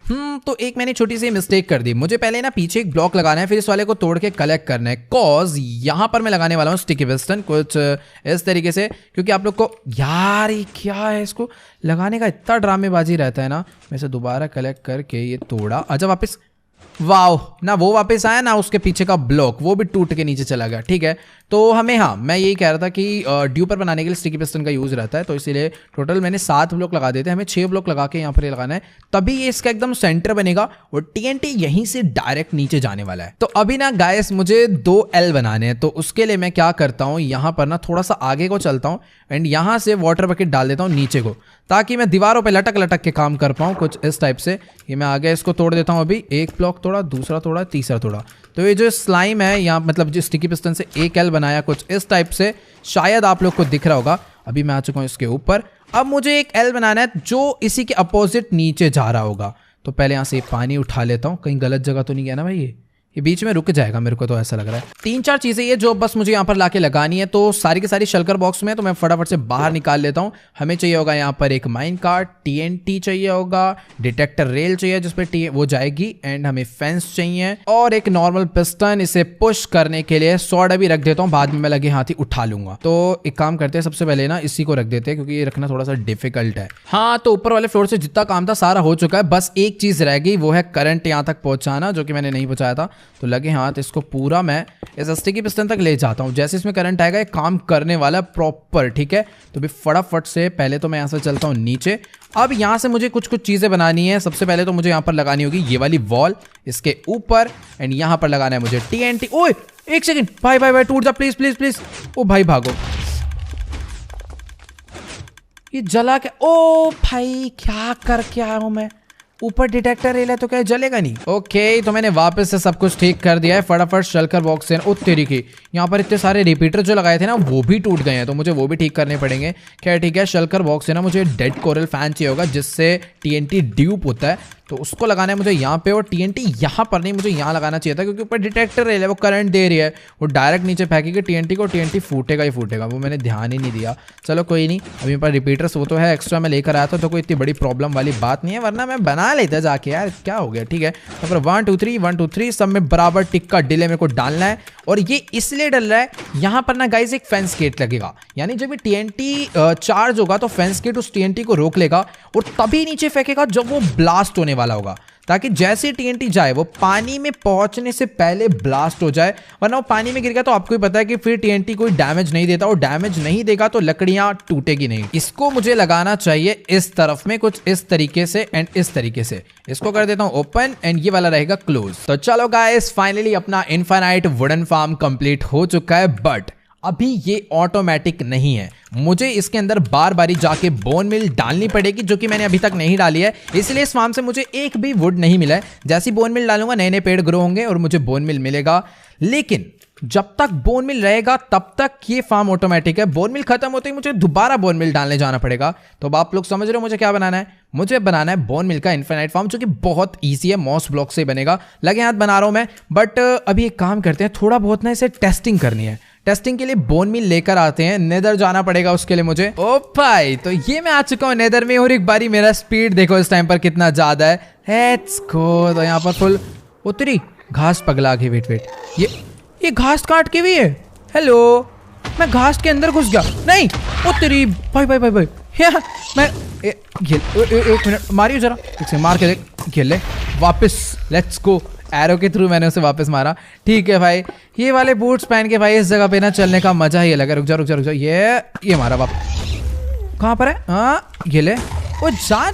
तो एक मैंने छोटी सी मिस्टेक कर दी, मुझे पहले ना पीछे एक ब्लॉक लगाना है, फिर इस वाले को तोड़ के कलेक्ट करना है। कॉज यहाँ पर मैं लगाने वाला हूँ स्टिकी पिस्टन कुछ इस तरीके से, क्योंकि आप लोग को यार ये क्या है, इसको लगाने का इतना ड्रामेबाजी रहता है ना। मैं इसे दोबारा कलेक्ट करके ये तोड़ा, अच्छा वापस, वाओ, ना वो वापस आया ना उसके पीछे का ब्लॉक, वो भी टूट के नीचे चला गया। ठीक है, तो हमें, हाँ मैं यही कह रहा था कि ड्यूपर बनाने के लिए स्टिकी पिस्टन का यूज रहता है, तो इसीलिए टोटल मैंने 7 ब्लॉक लगा देते हैं, हमें 6 ब्लॉक लगा के यहाँ पर लगाना है, तभी ये इसका एकदम सेंटर बनेगा और TNT यहीं से डायरेक्ट नीचे जाने वाला है। तो अभी ना गाइस मुझे 2 L बनाने हैं, तो उसके लिए मैं क्या करता हूँ, यहाँ पर ना थोड़ा सा आगे को चलता हूँ एंड यहाँ से वाटर बकेट डाल देता हूँ नीचे को, ताकि मैं दीवारों पे लटक लटक के काम कर पाऊँ कुछ इस टाइप से। ये मैं आगे इसको तोड़ देता हूँ, अभी एक ब्लॉक तोड़ा, दूसरा तोड़ा, तीसरा तोड़ा। तो ये जो स्लाइम है यहाँ, मतलब जो स्टिकी पिस्टन से एक L बनाया कुछ इस टाइप से, शायद आप लोग को दिख रहा होगा। अभी मैं आ चुका हूँ इसके ऊपर। अब मुझे एक L बनाना है जो इसी के अपोजिट नीचे जा रहा होगा। तो पहले यहाँ से पानी उठा लेता हूँ, कहीं गलत जगह तो नहीं गया ना भाई, ये बीच में रुक जाएगा, मेरे को तो ऐसा लग रहा है। 3-4 चीजें ये जो बस मुझे यहाँ पर लाके लगानी है, तो सारी की सारी शल्कर बॉक्स में, तो मैं फटाफट से बाहर निकाल लेता हूँ। हमें चाहिए होगा यहाँ पर एक माइन कार्ट, TNT चाहिए होगा, डिटेक्टर रेल चाहिए जिसपे वो जाएगी, एंड हमें फेंस चाहिए और एक नॉर्मल पिस्टन इसे पुश करने के लिए। सॉर्ड अभी रख देता हूँ, बाद में मैं लगे हाथ ही उठा लूंगा। तो एक काम करते हैं, सबसे पहले ना इसी को रख देते हैं क्योंकि ये रखना थोड़ा सा डिफिकल्ट है। हाँ तो ऊपर वाले फ्लोर से जितना काम था सारा हो चुका है, बस एक चीज रह गई, वो है करंट यहाँ तक पहुंचाना, जो कि मैंने नहीं पहुंचाया था। तो लगे हाथ, इसको पूरा मैं इस स्टिकी पिस्टन तक ले जाता हूँ। जैसे इसमें करंट आएगा ये काम करने वाला प्रॉपर, ठीक है। तो भी फटाफट से पहले तो मैं यहाँ से चलता हूँ नीचे। अब यहाँ से मुझे कुछ कुछ चीजें बनानी है। सबसे पहले तो मुझे यहाँ पर लगानी होगी ये वाली वॉल इसके ऊपर, एंड यहाँ पर लगाना है मुझे TNT। ओए एक सेकंड, भाई भाई भाई टूट जा प्लीज प्लीज प्लीज। ओ भाई भागो, ये जला के, ओ भाई क्या करके आया हूं मैं। ऊपर डिटेक्टर रेल है तो क्या जलेगा नहीं। ओके तो मैंने वापस से सब कुछ ठीक कर दिया है। फटाफट शल्कर बॉक्स से ओ तेरी की, यहाँ पर इतने सारे रिपीटर जो लगाए थे ना वो भी टूट गए हैं, तो मुझे वो भी ठीक करने पड़ेंगे। क्या ठीक है, शल्कर बॉक्स से ना मुझे डेड कोरल फैन चाहिए होगा जिससे TNT ड्यूप होता है, तो उसको लगाना है मुझे यहाँ पे। और TNT यहाँ पर नहीं, मुझे यहाँ लगाना चाहिए था क्योंकि ऊपर डिटेक्टर रेल है, वो करंट दे रही है, वो डायरेक्ट नीचे फेंकेगी TNT को, TNT फूटेगा ही फूटेगा। वो मैंने ध्यान ही नहीं दिया। चलो कोई नहीं, अभी मेरे पास रिपीटर्स वो तो है एक्स्ट्रा, मैं लेकर आया था, तो कोई इतनी बड़ी प्रॉब्लम वाली बात नहीं है, वरना मैं बना लेता जाके यार, क्या हो गया। ठीक है, तो फिर 1 2 3 1 2 3 सब में बराबर टिक का डिले मेरे को डालना है। और ये इसलिए डल रहा है, यहाँ पर ना गाइज एक फेंस गेट लगेगा, यानी जब भी TNT चार्ज होगा तो फेंस गेट उस TNT को रोक लेगा और तभी नीचे फेंकेगा जब वो ब्लास्ट होने वाला होगा, ताकि जैसे टीएनटी जाए वो पानी में पहुंचने से पहले ब्लास्ट हो जाए, वरना वो पानी में गिर गया तो आपको ही पता है कि फिर टीएनटी कोई डैमेज नहीं देता, और डैमेज नहीं देगा तो लकड़ियां टूटेगी नहीं। इसको मुझे लगाना चाहिए इस तरफ में कुछ इस तरीके से एंड इस तरीके से। इसको कर देता हूं ओपन एंड ये वाला रहेगा क्लोज। तो चलो गाइस, फाइनली अपना इनफाइनाइट वुडन फार्म कंप्लीट हो चुका है, बट अभी ये ऑटोमेटिक नहीं है। मुझे इसके अंदर बार बारी जाके बोन मिल डालनी पड़ेगी, जो कि मैंने अभी तक नहीं डाली है, इसलिए इस फार्म से मुझे एक भी वुड नहीं मिला है। जैसी बोन मिल डालूंगा नए नए पेड़ ग्रो होंगे और मुझे बोन मिल मिलेगा, लेकिन जब तक बोन मिल रहेगा तब तक ये फार्म ऑटोमेटिक है। बोन मिल खत्म होते ही मुझे दोबारा बोन मिल डालने जाना पड़ेगा। तो अब आप लोग समझ रहे हो मुझे क्या बनाना है? मुझे बनाना है बोन मिल का इनफिनाइट फार्म, जो कि बहुत इजी है, मॉस ब्लॉक से बनेगा। लगे हाथ बना रहा हूं मैं, बट अभी एक काम करते हैं, थोड़ा बहुत ना इसे टेस्टिंग करनी है। टेस्टिंग के लिए बोन मिल लेकर आते हैं, नेदर जाना पड़ेगा उसके लिए मुझे। ओ भाई, तो ये मैं आ चुका हूँ नेदर में, और एक बारी मेरा स्पीड देखो इस टाइम पर कितना ज्यादा है। Let's go. तो यहाँ पर फुल उतरी घास पगला गई। वेट, ये घास काट के भी है। हेलो, मैं घास के अंदर घुस गया। नहीं उतरी भाई मैं एक मिनट मारियो जरा, एक मार के देख, खेल ले वापस। Let's go. एरो के थ्रू मैंने उसे वापस मारा। ठीक है भाई, ये वाले बूट्स पहन के भाई इस जगह पे ना चलने का मजा ही अलग है। रुक जा। ये मारा वापस। कहाँ पर है? हाँ ये ले। वो जान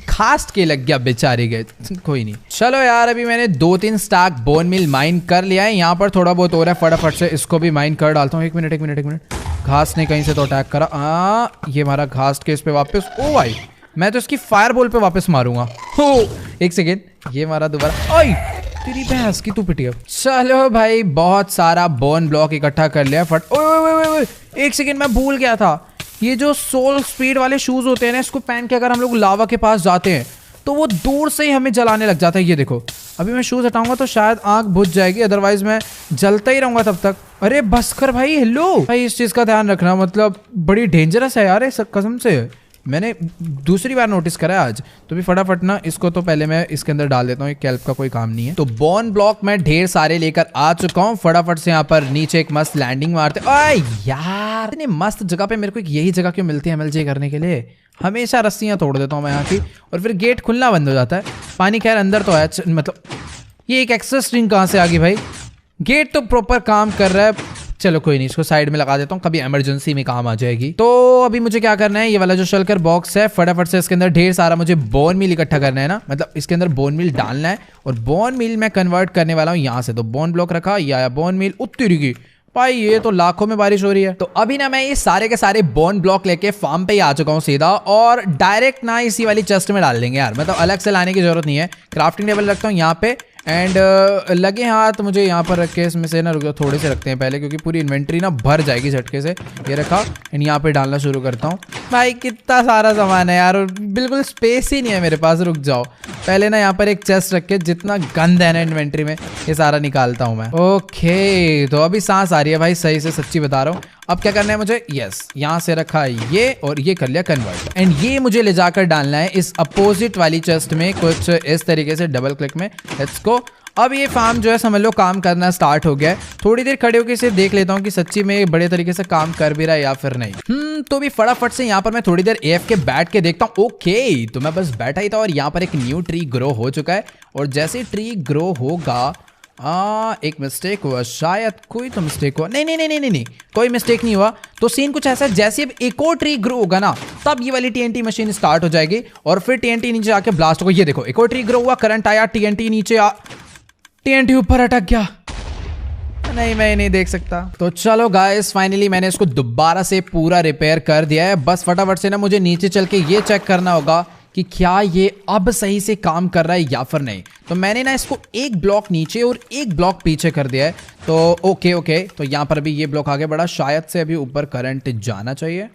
खास्ट के लग गया बेचारे गए। कोई नहीं, चलो यार, अभी मैंने 2-3 स्टैक बोन मिल माइन कर लिया है। यहाँ पर थोड़ा बहुत हो रहा है, फटाफट से इसको भी माइन कर डालता हूँ। एक मिनट। घास ने कहीं से तो अटैक करा। ये मारा घास के इस पे वापस। ओ भाई, मैं तो इसकी फायर बॉल पे वापस मारूंगा। हो एक सेकेंड, ये मारा दोबारा। ओए तेरी भैंस की तू पिटी। चलो भाई, बहुत सारा बोन ब्लॉक इकट्ठा कर लिया। ओए एक सेकेंड, मैं भूल गया था, ये जो सोल स्पीड वाले शूज होते हैं ना, इसको पहन के अगर हम लोग लावा के पास जाते हैं तो वो दूर से ही हमें जलाने लग जाता है। ये देखो, अभी मैं शूज हटाऊंगा तो शायद आंख बुझ जाएगी, अदरवाइज मैं जलता ही रहूंगा तब तक। अरे बस कर भाई। हेलो भाई, इस चीज का ध्यान रखना, मतलब बड़ी डेंजरस है यार, कसम से मैंने दूसरी बार नोटिस करा है आज। तो भी फटाफट ना इसको तो पहले मैं इसके अंदर डाल देता हूँ, ये कैल्प का कोई काम नहीं है। तो बोन ब्लॉक मैं ढेर सारे लेकर आ चुका हूँ। फटाफट से यहाँ पर नीचे एक मस्त लैंडिंग मारते। ओए यार, इतनी मस्त जगह पे मेरे को यही जगह क्यों मिलती है एमएलजे करने के लिए? हमेशा रस्सियां तोड़ देता हूँ मैं यहाँ की, और फिर गेट खुलना बंद हो जाता है। पानी खैर अंदर तो है, मतलब ये एक एक्सेस स्ट्रिंग कहाँ से आ गई भाई? गेट तो प्रॉपर काम कर रहा है। चलो कोई नहीं, इसको साइड में लगा देता हूँ, कभी इमरजेंसी में काम आ जाएगी। तो अभी मुझे क्या करना है, ये वाला जो शल्कर बॉक्स है, फटाफट से इसके अंदर ढेर सारा मुझे बोन मिल इकट्ठा करना है ना, मतलब इसके अंदर बोन मिल डालना है, और बोन मिल मैं कन्वर्ट करने वाला हूँ यहाँ से। तो बोन ब्लॉक रखा, या बोन मिल उत्तरी की भाई, ये तो लाखों में बारिश हो रही है। तो अभी ना मैं ये सारे के सारे बोन ब्लॉक लेके फार्म पे ही आ चुका हूँ सीधा, और डायरेक्ट ना इसी वाली चेस्ट में डाल देंगे यार, मतलब अलग से लाने की जरूरत नहीं है। क्राफ्टिंग टेबल रखता हूँ यहाँ पे, एंड लगे हाथ मुझे यहाँ पर रख के इसमें से ना, रुको थोड़े से रखते हैं पहले, क्योंकि पूरी इन्वेंट्री ना भर जाएगी झटके से। ये रखा, एंड यहाँ पे डालना शुरू करता हूँ। भाई कितना सारा सामान है यार, और बिल्कुल स्पेस ही नहीं है मेरे पास। रुक जाओ, पहले ना यहाँ पर एक चेस्ट रख के जितना गंद है ना इन्वेंट्री में, ये सारा निकालता हूँ मैं। ओके, तो अभी सांस आ रही है भाई, सही से सच्ची बता रहा हूँ। अब क्या करना है मुझे? यस, यहाँ से रखा ये, और ये कर लिया कन्वर्ट, एंड ये मुझे ले जाकर डालना है इस अपोजिट वाली चेस्ट में, कुछ इस तरीके से डबल क्लिक में। Let's go. अब ये फार्म जो है समझ लो काम करना स्टार्ट हो गया है। थोड़ी देर खड़े होकर इसे देख लेता हूँ कि सच्ची में बड़े तरीके से काम कर भी रहा है या फिर नहीं। तो भी फटाफट से यहाँ पर मैं थोड़ी देर एफ के बैठ के देखता हूँ। ओके, तो मैं बस बैठा ही था, और यहाँ पर एक न्यू ट्री ग्रो हो चुका है, और जैसे ट्री ग्रो होगा, एक मिस्टेक हुआ शायद, कोई तो मिस्टेक हुआ। नहीं, कोई मिस्टेक नहीं हुआ। तो सीन कुछ ऐसा, जैसे अब एक और ट्री ग्रो होगा ना, तब ये वाली टीएनटी मशीन स्टार्ट हो जाएगी, और फिर टीएनटी नीचे आके ब्लास्ट होगा। ये देखो, एक और ट्री ग्रो हुआ, करंट आया, टीएनटी नीचे टीएनटी ऊपर अटक गया। नहीं, मैं नहीं देख सकता। तो चलो गाइस, फाइनली मैंने इसको दोबारा से पूरा रिपेयर कर दिया है। बस फटाफट से ना मुझे नीचे चल के ये चेक करना होगा कि क्या ये अब सही से काम कर रहा है या फिर नहीं। तो मैंने ना इसको एक ब्लॉक नीचे और एक ब्लॉक पीछे कर दिया है। तो ओके, तो यहाँ पर अभी ये ब्लॉक आगे बढ़ा, शायद से अभी ऊपर करंट जाना चाहिए,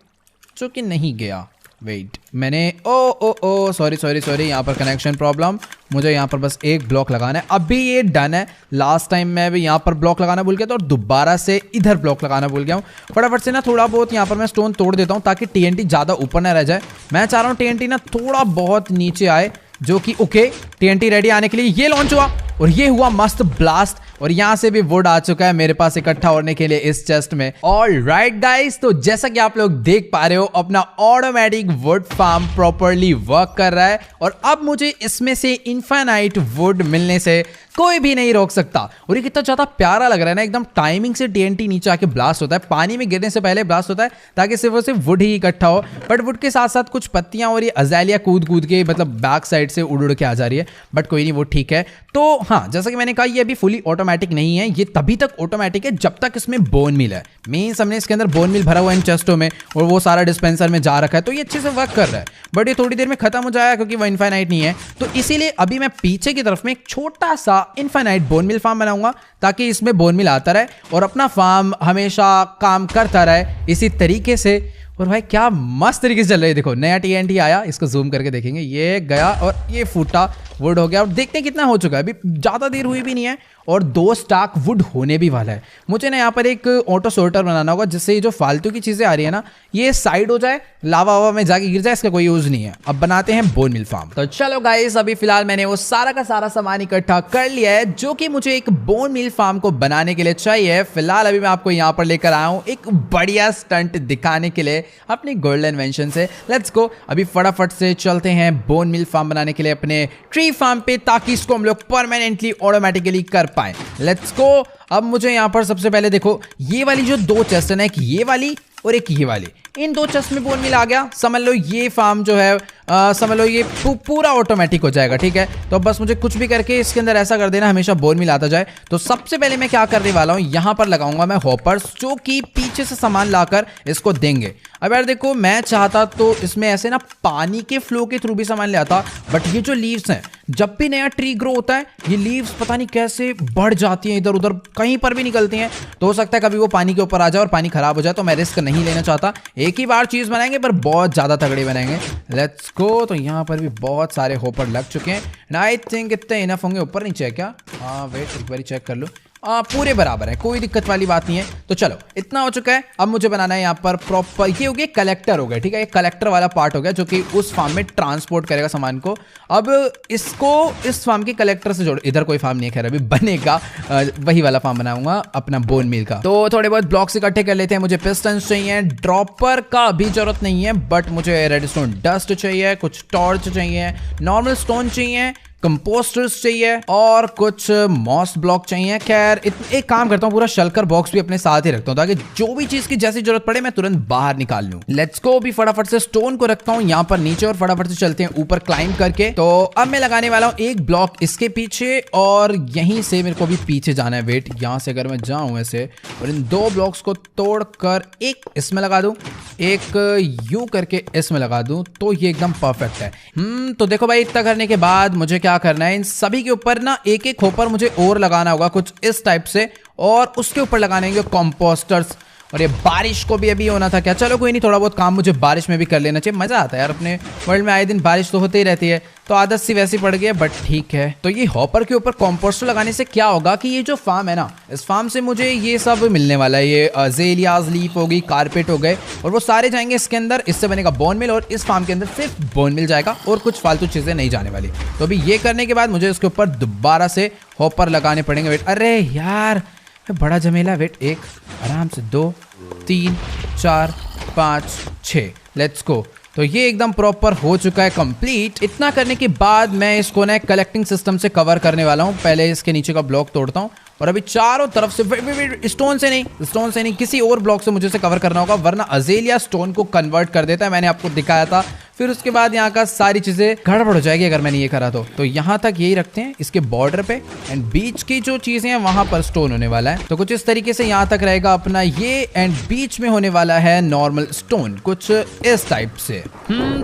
जो कि नहीं गया। वेट, मैंने ओ सॉरी, यहाँ पर कनेक्शन प्रॉब्लम। मुझे यहाँ पर बस एक ब्लॉक लगाना है, अभी ये डन है। लास्ट टाइम मैं भी यहाँ पर ब्लॉक लगाना भूल गया था, और दोबारा से इधर ब्लॉक लगाना भूल गया हूँ। फटाफट से ना थोड़ा बहुत यहाँ पर मैं स्टोन तोड़ देता हूँ, ताकि टीएनटी ज़्यादा ऊपर ना रह जाए। मैं चाह रहा हूँ टीएनटी ना थोड़ा बहुत नीचे आए, जो कि ओके, टीएनटी रेडी आने के लिए। ये लॉन्च हुआ, और ये हुआ मस्त ब्लास्ट और यहाँ से भी वुड आ चुका है मेरे पास इकट्ठा होने के लिए इस चेस्ट में। ऑलराइट गाइस, तो जैसा कि आप लोग देख पा रहे हो अपना automatic wood farm properly work कर रहा है और अब मुझे इसमें से इनफाइनाइट वुड मिलने से कोई भी नहीं रोक सकता। और ये कितना ज्यादा प्यारा लग रहा है ना, एकदम टाइमिंग से TNT नीचे आके ब्लास्ट होता है, पानी में गिरने से पहले ब्लास्ट होता है ताकि सिर्फ और सिर्फ वुड ही इकट्ठा हो। बट वुड के साथ साथ कुछ पत्तियां और ये अज़ालिया कूद कूद के मतलब बैक साइड से उड़ उड़ के आ जा रही है, बट कोई नहीं, वो ठीक है। तो हाँ, जैसा कि मैंने कहा ये अभी फुली ऑटोमेटिक नहीं है, ये तभी तक ऑटोमेटिक है जब तक इसमें बोन मिल है। मीन्स हमने इसके अंदर बोन मिल भरा हुआ है इन चेस्टों में और वो सारा डिस्पेंसर में जा रखा है, तो ये अच्छे से वर्क कर रहा है। बट ये थोड़ी देर में खत्म हो जाएगा क्योंकि वो इनफाइनाइट नहीं है, तो इसीलिए अभी मैं पीछे की तरफ में एक छोटा सा इनफाइनाइट बोन मिल फार्म बनाऊंगा ताकि इसमें बोन मिल आता रहे और अपना फार्म हमेशा काम करता रहे इसी तरीके से। और भाई क्या मस्त तरीके से चल रही है, देखो नया TNT आया, इसको जूम करके देखेंगे, ये गया और ये फूटा वुड हो गया। और देखते हैं कितना हो चुका है, अभी ज़्यादा देर हुई भी नहीं है और 2 स्टाक वुड होने भी वाला है। मुझे ना यहाँ पर एक ऑटो सोर्टर बनाना होगा जिससे ये जो फालतू की चीज़ें आ रही है ना ये साइड हो जाए, लावा वावा में जाके गिर जाए, इसका कोई यूज़ नहीं है। अब बनाते हैं बोन मिल फार्म। तो चलो गाइस, अभी फिलहाल मैंने वो सारा का सारा सामान इकट्ठा कर लिया है जो कि मुझे एक बोन मिल फार्म को बनाने के लिए चाहिए। फिलहाल अभी मैं आपको यहाँ पर लेकर आया हूँ एक बढ़िया स्टंट दिखाने के लिए अपनी गोल्डन इन्वेंशन से। लेट्स गो, अभी फटाफट से चलते हैं बोन मिल फार्म बनाने के लिए अपने ट्री फार्म पे ताकि इसको हम लोग परमानेंटली ऑटोमेटिकली कर पाए। Let's go. अब मुझे यहाँ पर सबसे पहले देखो ये वाली जो 2 चेस्ट है ना, एक ये वाली और एक ये वाली, इन 2 चेस्ट में बोन मिल आ गया। समझ लो ये फार्म जो है समझ लो ये पूरा ऑटोमेटिक हो जाएगा, ठीक है। तो बस मुझे कुछ भी करके इसके अंदर ऐसा कर देना हमेशा बोन मिल आता जाए। तो सबसे पहले मैं क्या करने वाला हूँ, यहाँ पर लगाऊंगा मैं हॉपर्स जो कि पीछे से सामान लाकर इसको देंगे। अब यार देखो, मैं चाहता तो इसमें ऐसे ना पानी के फ्लो के थ्रू भी सामान ले आता, बट ये जो लीव्स हैं, जब भी नया ट्री ग्रो होता है ये लीव्स पता नहीं कैसे बढ़ जाती हैं, इधर उधर कहीं पर भी निकलती हैं। तो हो सकता है कभी वो पानी के ऊपर आ जाए और पानी खराब हो जाए, तो मैं रिस्क नहीं लेना चाहता। एक ही बार चीज बनाएंगे पर बहुत ज्यादा तगड़े बनाएंगे। Let's go. तो यहाँ पर भी बहुत सारे होपर लग चुके हैं। आई थिंक इतने इनफ होंगे। ऊपर नीचे है क्या? हाँ वेट, एक बार चेक कर लो। पूरे बराबर है, कोई दिक्कत वाली बात नहीं है। तो चलो इतना हो चुका है। अब मुझे बनाना है यहाँ पर प्रॉपर, ये हो गया कलेक्टर हो गया, ठीक है। ये कलेक्टर वाला पार्ट हो गया जो कि उस फार्म में ट्रांसपोर्ट करेगा सामान को। अब इसको इस फार्म के कलेक्टर से जोड़, इधर कोई फार्म नहीं है खैर, अभी बनेगा वही वाला फार्म बनाऊंगा अपना बोन मिल का। तो थोड़े बहुत ब्लॉक्स इकट्ठे कर लेते हैं। मुझे पिस्टन्स चाहिए, ड्रॉपर का भी जरूरत नहीं है, बट मुझे रेडस्टोन डस्ट चाहिए, कुछ टॉर्च चाहिए, नॉर्मल स्टोन चाहिए, कंपोस्टर्स चाहिए और कुछ मॉस ब्लॉक चाहिए। खैर एक काम करता हूँ, पूरा शल्कर बॉक्स भी अपने साथ ही रखता हूँ ताकि जो भी चीज की जैसी जरूरत पड़े मैं तुरंत बाहर निकाल लूँ। Let's go. भी फटाफट से स्टोन को रखता हूँ यहाँ पर नीचे और फटाफट से चलते हैं ऊपर क्लाइंब करके। तो अब मैं लगाने वाला हूँ एक ब्लॉक इसके पीछे और यहीं से मेरे को भी पीछे जाना है। वेट, यहाँ से अगर मैं जाऊँ ऐसे और इन 2 ब्लॉक्स को तोड़कर एक इसमें लगा दूं, एक यूं करके इसमें लगा दूं, तो ये एकदम परफेक्ट है। तो देखो भाई, इतना करने के बाद मुझे क्या करना है, इन सभी के ऊपर ना एक एक होपर मुझे और लगाना होगा कुछ इस टाइप से, और उसके ऊपर लगाने होंगे कंपोस्टर्स। और ये बारिश को भी अभी होना था क्या? चलो कोई नहीं, थोड़ा बहुत काम मुझे बारिश में भी कर लेना चाहिए। मजा आता है यार, अपने वर्ल्ड में आए दिन बारिश तो होती ही रहती है, तो आदत सी वैसी पड़ गई है, बट ठीक है। तो ये हॉपर के ऊपर कंपोस्टर लगाने से क्या होगा कि ये जो फार्म है ना, इस फार्म से मुझे ये सब मिलने वाला है। ये अज़ेलियाज लीफ हो गई, कारपेट हो गए, और वो सारे जाएंगे इसके अंदर। इससे बनेगा बोन मिल और इस फार्म के अंदर सिर्फ बोन मिल जाएगा और कुछ फालतू चीजें नहीं जाने वाली। तो अभी ये करने के बाद मुझे इसके ऊपर दोबारा से हॉपर लगाने पड़ेंगे। वेट, अरे यार बड़ा झमेला। वेट, 1 आराम से, 2 3 4 5 6। Let's go. तो ये एकदम प्रॉपर हो चुका है कंप्लीट। इतना करने के बाद मैं इसको ना कलेक्टिंग सिस्टम से कवर करने वाला हूँ। पहले इसके नीचे का ब्लॉक तोड़ता हूँ और अभी चारों तरफ से स्टोन से नहीं किसी और ब्लॉक से मुझे इसे कवर करना होगा, वरना अज़ेलिया स्टोन को कन्वर्ट कर देता है। मैंने आपको दिखाया था। फिर उसके बाद यहाँ का सारी चीजें गड़बड़ हो जाएगी अगर मैंने ये करा तो यहाँ तक यही रखते हैं इसके बॉर्डर पे, एंड बीच की जो चीजें हैं वहां पर स्टोन होने वाला है। तो कुछ इस तरीके से यहाँ तक रहेगा अपना ये, एंड बीच में होने वाला है नॉर्मल स्टोन, कुछ इस टाइप से।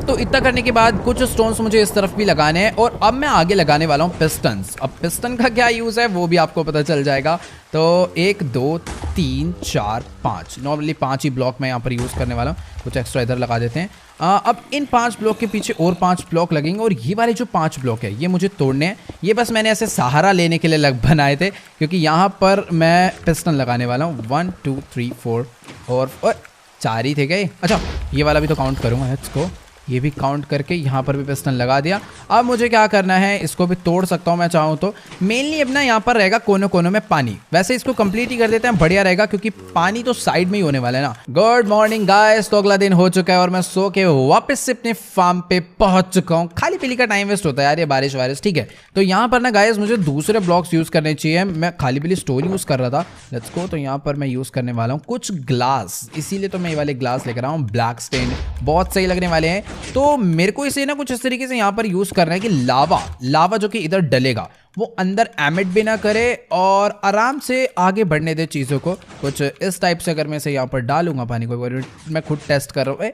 तो इतना करने के बाद कुछ स्टोन्स मुझे इस तरफ भी लगाने हैं, और अब मैं आगे लगाने वाला हूँ पिस्टन्स। अब पिस्टन का क्या यूज है वो भी आपको पता चल जाएगा। तो 1 2 3 4 5, नॉर्मली 5 ही ब्लॉक मैं यहाँ पर यूज करने वाला हूँ। कुछ एक्स्ट्रा इधर लगा देते हैं। अब इन 5 ब्लॉक के पीछे और 5 ब्लॉक लगेंगे, और ये वाले जो 5 ब्लॉक है ये मुझे तोड़ने हैं। ये बस मैंने ऐसे सहारा लेने के लिए बनाए थे, क्योंकि यहाँ पर मैं पिस्टन लगाने वाला हूँ। 1 2 3 4 और 4 ही थे गए। अच्छा, ये वाला भी तो काउंट करूँगा। Let's go. ये भी काउंट करके यहाँ पर भी पिस्टन लगा दिया। अब मुझे क्या करना है, इसको भी तोड़ सकता हूँ मैं चाहूँ तो। मेनली अब ना यहाँ पर रहेगा कोनों कोनों में पानी। वैसे इसको कंप्लीट ही कर देते हैं, बढ़िया रहेगा, क्योंकि पानी तो साइड में ही होने वाला है ना। गुड मॉर्निंग गाइस, तो अगला दिन हो चुका है और मैं सो के वापस से अपने फार्म पे पहुंच चुका हूँ। खाली पीली का टाइम वेस्ट होता है यार ये बारिश वारिश, ठीक है। तो यहाँ पर ना गाइस मुझे दूसरे ब्लॉक्स यूज करने चाहिए। मैं खाली पीली स्टोन यूज कर रहा था। Let's go. तो यहाँ पर मैं यूज करने वाला हूँ कुछ ग्लास, इसीलिए तो मैं ये वाले ग्लास लेकर आया हूँ। ब्लैक स्टेन बहुत सही लगने वाले हैं। तो मेरे को इसे ना कुछ इस तरीके से यहाँ पर यूज करना है कि लावा जो कि इधर डलेगा वो अंदर एमिट भी ना करे और आराम से आगे बढ़ने दे चीज़ों को। कुछ इस टाइप से अगर मैं इसे यहाँ पर डालूंगा पानी को, मैं खुद टेस्ट कर रहा हूँ।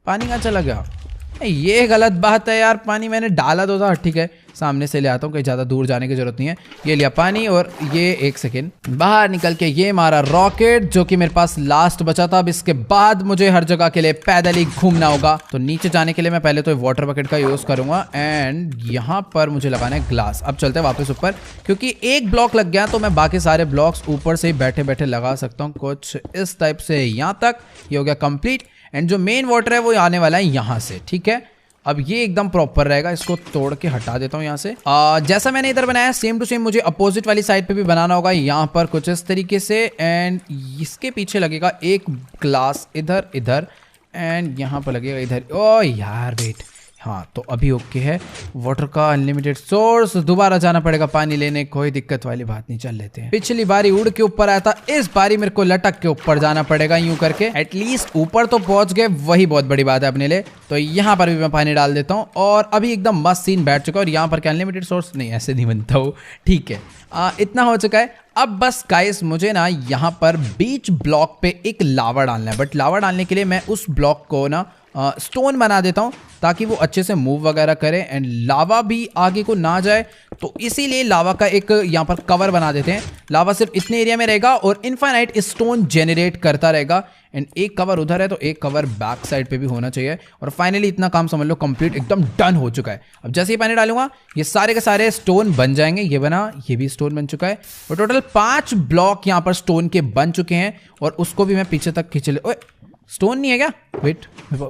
पानी कहाँ चला गया? ये गलत बात है यार, पानी मैंने डाला तो था, ठीक है। सामने से ले आता हूँ, कहीं ज़्यादा दूर जाने की जरूरत नहीं है। ये लिया पानी और ये एक सेकेंड बाहर निकल के ये मारा रॉकेट, जो कि मेरे पास लास्ट बचा था। अब इसके बाद मुझे हर जगह के लिए पैदल ही घूमना होगा। तो नीचे जाने के लिए मैं पहले तो वाटर बकेट का यूज़ करूंगा एंड यहाँ पर मुझे लगाना है ग्लास। अब चलते हैं वापस ऊपर, क्योंकि एक ब्लॉक लग गया तो मैं बाकी सारे ब्लॉक्स ऊपर से ही बैठे बैठे लगा सकता हूँ। कुछ इस टाइप से यहाँ तक ये हो गया कंप्लीट। एंड जो मेन वाटर है वो आने वाला है यहाँ से, ठीक है। अब ये एकदम प्रॉपर रहेगा। इसको तोड़ के हटा देता हूँ यहाँ से। जैसा मैंने इधर बनाया सेम टू सेम मुझे अपोजिट वाली साइड पे भी बनाना होगा, यहाँ पर कुछ इस तरीके से। एंड इसके पीछे लगेगा एक ग्लास इधर इधर एंड यहाँ पर लगेगा इधर। ओ यार वेट, हाँ तो अभी ओके है। वाटर का अनलिमिटेड सोर्स, दोबारा जाना पड़ेगा पानी लेने, कोई दिक्कत वाली बात नहीं, चल लेते हैं। पिछली बारी उड़ के ऊपर आया था, इस बारी मेरे को लटक के ऊपर जाना पड़ेगा यूं करके। एटलीस्ट ऊपर तो पहुंच गए, वही बहुत बड़ी बात है अपने लिए। तो यहाँ पर भी मैं पानी डाल देता हूँ और अभी एकदम मस्त सीन बैठ चुका है। और यहाँ पर क्या अनलिमिटेड सोर्स नहीं, ऐसे नहीं बनता हो, ठीक है। इतना हो चुका है। अब बस गाइस मुझे ना यहाँ पर बीच ब्लॉक पे एक लावा डालना है, बट लावा डालने के लिए मैं उस ब्लॉक को ना स्टोन बना देता हूँ ताकि वो अच्छे से मूव वगैरह करे एंड लावा भी आगे को ना जाए। तो इसीलिए लावा का एक यहाँ पर कवर बना देते हैं। लावा सिर्फ इतने एरिया में रहेगा और इनफाइनाइट स्टोन जेनरेट करता रहेगा। एंड एक कवर उधर है तो एक कवर बैक साइड पे भी होना चाहिए। और फाइनली इतना काम समझ लो कंप्लीट, एकदम डन हो चुका है। अब जैसे ही पानी डालूंगा ये सारे के सारे स्टोन बन जाएंगे। ये बना, ये भी स्टोन बन चुका है और टोटल 5 ब्लॉक यहाँ पर स्टोन के बन चुके हैं। और उसको भी मैं पीछे तक खींच ले। ओए स्टोन नहीं है क्या? वेट,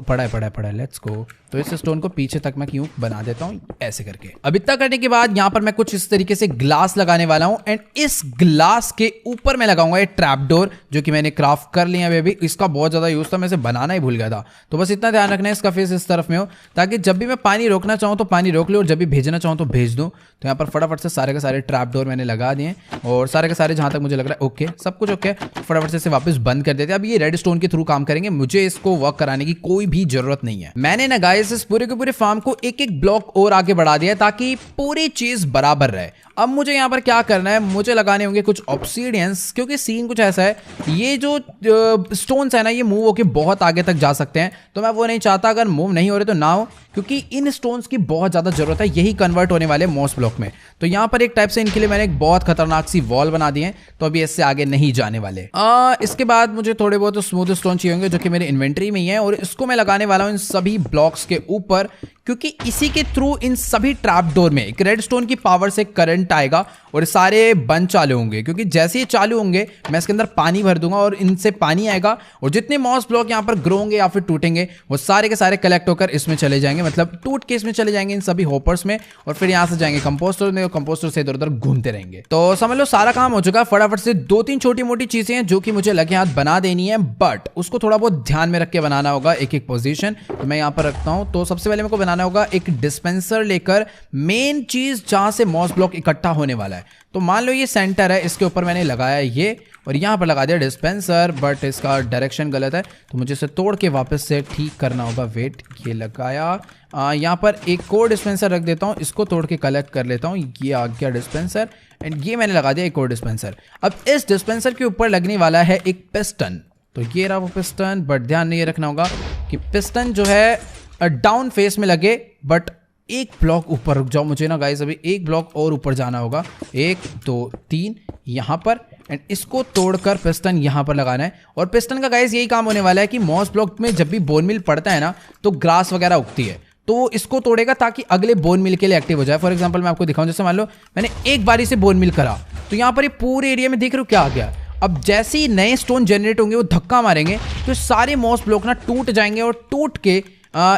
पड़ा है, लेट्स गो। तो इस स्टोन को पीछे तक मैं क्यों बना देता हूँ ऐसे करके। अब इतना करने के बाद यहाँ पर मैं कुछ इस तरीके से ग्लास लगाने वाला हूँ एंड इस ग्लास के ऊपर मैं लगाऊंगा ये ट्रैप डोर, जो कि मैंने क्राफ्ट कर लिया है। अभी इसका बहुत ज्यादा यूज था, मैं इसे बनाना ही भूल गया था। तो बस इतना ध्यान रखना है इसका फेस इस तरफ में हो, ताकि जब भी मैं पानी रोकना चाहूँ तो पानी रोक लो और जब भी भेजना चाहूँ तो भेज दूँ। तो यहाँ पर फटाफट से सारे के सारे ट्रैप डोर मैंने लगा दिए और सारे के सारे जहाँ तक मुझे लग रहा है ओके, सब कुछ ओके। फटाफट से इसे वापस बंद कर देते हैं। अब ये रेड स्टोन के थ्रू काम करेंगे, मुझे इसको वर्क कराने की कोई भी जरूरत नहीं है। मैंने ना गाइस इस पूरे के पूरे फार्म को एक एक ब्लॉक और आगे बढ़ा दिया ताकि पूरी चीज बराबर रहे। अब मुझे यहाँ पर क्या करना है, मुझे लगाने होंगे कुछ ऑब्सीडियंस, क्योंकि सीन कुछ ऐसा है, ये जो स्टोन्स है ना ये मूव होके बहुत आगे तक जा सकते हैं। तो मैं वो नहीं चाहता, अगर मूव नहीं हो रहे तो ना हो, क्योंकि इन स्टोन्स की बहुत ज्यादा जरूरत है। यही कन्वर्ट होने वाले मॉस ब्लॉक में। तो यहाँ पर एक टाइप से इनके लिए मैंने एक बहुत खतरनाक सी वॉल बना दी है, तो अभी इससे आगे नहीं जाने वाले। इसके बाद मुझे थोड़े बहुत स्मूथ स्टोन चाहिए होंगे, जो कि मेरे इन्वेंट्री में ही है, और इसको मैं लगाने वाला हूँ इन सभी ब्लॉक्स के ऊपर, क्योंकि इसी के थ्रू इन सभी ट्रैप डोर में एक रेड स्टोन की पावर से करंट आएगा और सारे बंद चालू होंगे। क्योंकि जैसे ही चालू होंगे मैं इसके अंदर पानी भर दूंगा और इनसे पानी आएगा और जितने मॉस ब्लॉक यहाँ पर ग्रो होंगे या फिर टूटेंगे वो सारे के सारे कलेक्ट होकर इसमें चले जाएंगे, मतलब टूट के इसमें चले जाएंगे इन सभी होपर्स में, और फिर यहाँ से जाएंगे कंपोस्टर में और कंपोस्टर से इधर उधर घूमते रहेंगे। तो समझ लो सारा काम हो चुका। फटाफट से 2-3 छोटी मोटी चीजें हैं जो कि मुझे लगे हाथ बना देनी है, बट उसको थोड़ा बहुत ध्यान में रख के बनाना होगा एक एक पोजीशन। तो मैं यहाँ पर रखता हूँ। तो सबसे पहले मेरे को बनाना होगा एक डिस्पेंसर लेकर मेन चीज जहां से मॉस ब्लॉक इकट्ठा होने वाला है। तो मान लो ये सेंटर है, इसके ऊपर मैंने लगाया ये और यहाँ पर लगा दिया डिस्पेंसर, बट इसका डायरेक्शन गलत है तो मुझे इसे तोड़ के वापस से ठीक करना होगा। वेट, ये लगाया। यहाँ पर एक और डिस्पेंसर रख देता हूँ, इसको तोड़ के कलेक्ट कर लेता हूँ। ये आ गया डिस्पेंसर एंड ये मैंने लगा दिया एक और डिस्पेंसर। अब इस डिस्पेंसर के ऊपर लगने वाला है एक पिस्टन। तो ये रहा वो पिस्टन, बट ध्यान नहीं रखना होगा कि पिस्टन जो है डाउन फेस में लगे, बट एक ब्लॉक ऊपर रुक जाओ। मुझे ना गाइस अभी एक ब्लॉक और ऊपर जाना होगा। 1 2 3 यहाँ पर, एंड इसको तोड़कर पिस्टन यहाँ पर लगाना है। और पिस्टन का गाइस यही काम होने वाला है कि मॉस ब्लॉक में जब भी बोन मिल पड़ता है ना तो ग्रास वगैरह उगती है, तो इसको तोड़ेगा ताकि अगले बोन मिल के लिए एक्टिव हो जाए। फॉर एग्जांपल मैं आपको दिखाऊं, जैसे मान लो मैंने एक बारी से बोन मिल करा तो यहाँ पर ये पूरे एरिया में देख रहे हो क्या आ गया। अब जैसे ही नए स्टोन जनरेट होंगे वो धक्का मारेंगे तो सारे मॉस ब्लॉक ना टूट जाएंगे और टूट के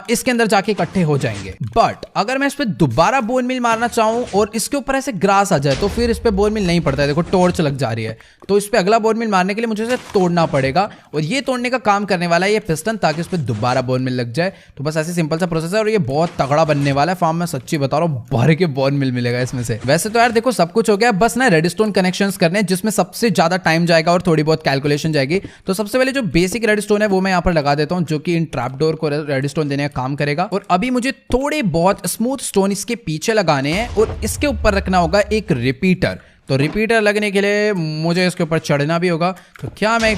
इसके अंदर जाके इकट्ठे हो जाएंगे। बट अगर मैं इस पे दोबारा बोन मिल मारना चाहूं और इसके ऊपर ऐसे ग्रास आ जाए तो फिर इस पे बोन मिल नहीं पड़ता है। देखो टॉर्च लग जा रही है, तो इस पे अगला बोन मिल मारने के लिए मुझे इसे तोड़ना पड़ेगा और ये तोड़ने का काम करने वाला है ये पिस्टन, ताकि इस पे दोबारा बोन मिल लग जाए। तो बस ऐसे सिंपल सा प्रोसेस है और ये बहुत तगड़ा बनने वाला है फार्म। मैं सच्ची बता रहा हूँ, भर के बोन मिल मिलेगा इसमें से। वैसे तो यार देखो सब कुछ हो गया, बस ना रेडस्टोन कनेक्शंस करने जिसमें सबसे ज्यादा टाइम जाएगा और थोड़ी बहुत कैलकुलेशन जाएगी। तो सबसे पहले जो बेसिक रेडस्टोन है वो मैं यहाँ पर लगा देता हूँ, जो कि इन ट्रैप डोर को रेडस्टोन देने का काम करेगा। और अभी मुझे थोड़े बहुत स्मूथ स्टोन इसके पीछे लगाने हैं और इसके ऊपर रखना होगा एक रिपीटर। तो रिपीटर लगने के लिए मुझे इसके ऊपर चढ़ना भी होगा। तो क्या मैं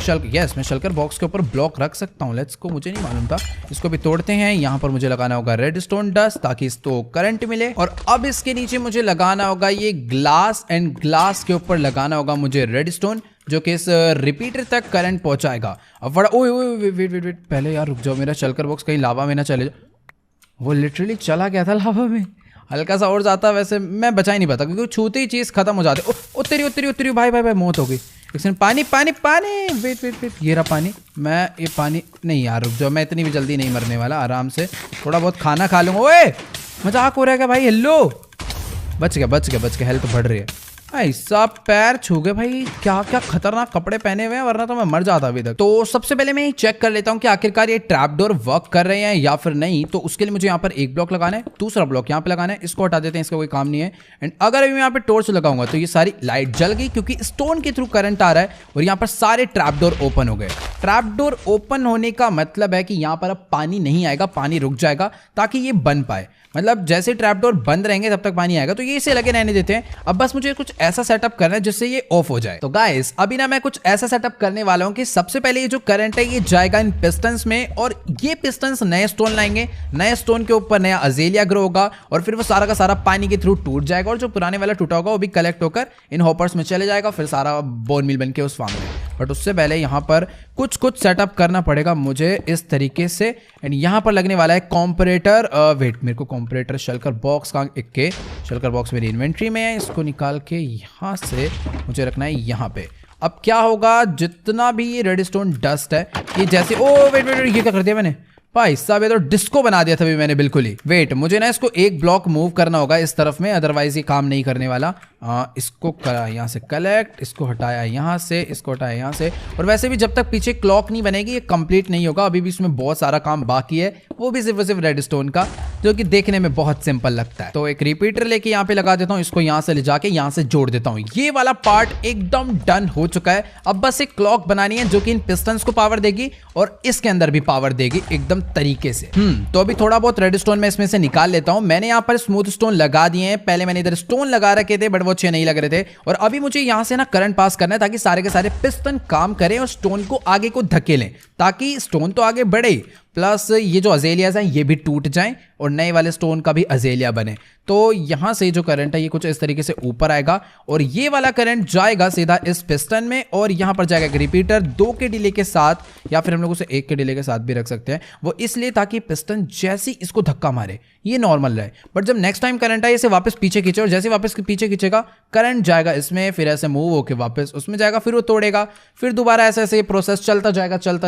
मैं शल्कर बॉक्स के ऊपर ब्लॉक रख सकता हूँ? लेट्स को, मुझे नहीं मालूम था। इसको भी तोड़ते हैं। यहाँ पर मुझे लगाना होगा रेडस्टोन डस्ट ताकि इसको करंट मिले। और अब इसके नीचे मुझे लगाना होगा ये ग्लास, एंड ग्लास के ऊपर लगाना होगा मुझे रेडस्टोन, जो कि इस रिपीटर तक करंट पहुंचाएगा। अब बड़ा वेट, पहले यार रुक जाओ, मेरा शल्कर बॉक्स कहीं लावा में ना चले जाए। वो लिटरली चला गया था लावा में, हल्का सा और जाता, वैसे मैं बचा ही नहीं पाता क्योंकि छूते ही चीज खत्म हो जाती। उतरी भाई मौत हो गई। एक सेकंड, पानी वेट, ये रहा पानी। मैं ये पानी नहीं यार, रुक जाओ, मैं इतनी भी जल्दी नहीं मरने वाला, आराम से थोड़ा बहुत खाना खा लूंगा। ओए मजाक हो रहा है क्या भाई? हेलो, बच गया, हेल्थ बढ़ रही है। ऐसा पैर छू गए भाई, क्या खतरनाक कपड़े पहने हुए हैं, वरना तो मैं मर जाता अभी तक। तो सबसे पहले मैं चेक कर लेता हूँ कि आखिरकार ये ट्रैप डोर वर्क कर रहे हैं या फिर नहीं। तो उसके लिए मुझे यहाँ पर एक ब्लॉक लगाना है, दूसरा ब्लॉक यहाँ पे लगाना है। इसको हटा देते हैं, इसका कोई काम नहीं है। एंड अगर अभी मैं यहाँ पे टॉर्च लगाऊंगा तो ये सारी लाइट जल गई क्योंकि स्टोन के थ्रू करंट आ रहा है और यहाँ पर सारे ट्रैप डोर ओपन हो गए। ट्रैप डोर ओपन होने का मतलब है कि यहाँ पर अब पानी नहीं आएगा, पानी रुक जाएगा ताकि ये बन पाए। मतलब जैसे ट्रैप डोर बंद रहेंगे तब तक पानी आएगा, तो ये इसे लगे रहने देते हैं। अब बस मुझे कुछ ऐसा सेटअप करना है जिससे ये ऑफ हो जाए। तो गाइस अभी ना मैं कुछ ऐसा सेटअप करने वाला हूं कि सबसे पहले ये जो करंट है ये जाएगा इन पिस्टन्स में और ये पिस्टन्स नए स्टोन लाएंगे, नए स्टोन के ऊपर नया अजेलिया ग्रो होगा और फिर वो सारा का सारा पानी के थ्रू टूट जाएगा और जो पुराने वाला टूटा होगा वो भी कलेक्ट होकर इन हॉपर्स में चले जाएगा, फिर सारा बोन मिल बन के उस फार्म में। बट उससे पहले यहाँ पर कुछ सेटअप करना पड़ेगा मुझे इस तरीके से। एंड यहाँ पर लगने वाला है कॉम्परेटर। वेट, मेरे को कॉम्परेटर शल्कर बॉक्स का एक शल्कर बॉक्स मेरी इन्वेंट्री में है, इसको निकाल के यहाँ से मुझे रखना है यहाँ पे। अब क्या होगा, जितना भी ये रेडस्टोन डस्ट है ये जैसे वेट, ये क्या कर दिया मैंने भाई साहब? ये तो डिस्को बना दिया था अभी मैंने बिल्कुल ही। वेट, मुझे ना इसको एक ब्लॉक मूव करना होगा इस तरफ में, अदरवाइज ये काम नहीं करने वाला। इसको करा यहाँ से कलेक्ट, इसको हटाया यहाँ से, इसको हटाया यहाँ से। और वैसे भी जब तक पीछे क्लॉक नहीं बनेगी ये कंप्लीट नहीं होगा, अभी भी इसमें बहुत सारा काम बाकी है, वो भी सिर्फ रेडस्टोन का, जो कि देखने में बहुत सिंपल लगता है। तो एक रिपीटर लेके यहाँ पे लगा देता हूँ, इसको यहाँ से ले जाके यहाँ से जोड़ देता हूँ। ये वाला पार्ट एकदम डन हो चुका है। अब बस एक क्लॉक बनानी है जो कि इन पिस्टन्स को पावर देगी और इसके अंदर भी पावर देगी एकदम तरीके से। तो अभी थोड़ा बहुत रेडस्टोन मैं इसमें से निकाल लेता हूँ। मैंने यहाँ पर स्मूथ स्टोन लगा दिए हैं, पहले मैंने इधर स्टोन लगा रखे थे बट वो अच्छे नहीं लग रहे थे। और अभी मुझे यहाँ से ना करंट पास करना है ताकि सारे के सारे पिस्टन काम करें और स्टोन को आगे को धकेलें, ताकि स्टोन तो आगे बढ़े प्लस ये जो अजेलियाज हैं ये भी टूट जाएं और नए वाले स्टोन का भी अजेलिया बने। तो यहाँ से जो करंट है ये कुछ इस तरीके से ऊपर आएगा और ये वाला करंट जाएगा सीधा इस पिस्टन में और यहाँ पर जाएगा एक रिपीटर 2 के डिले के साथ, या फिर हम लोग उसे 1 के डिले के साथ भी रख सकते हैं। वो इसलिए ताकि पिस्टन जैसी इसको धक्का मारे ये नॉर्मल रहे, बट जब नेक्स्ट टाइम करंट आए इसे वापस पीछे खींचे और जैसे वापस पीछे खींचेगा करंट जाएगा इसमें, फिर ऐसे मूव होकर वापस उसमें जाएगा, फिर वो तोड़ेगा, फिर दोबारा ऐसे ऐसे प्रोसेस चलता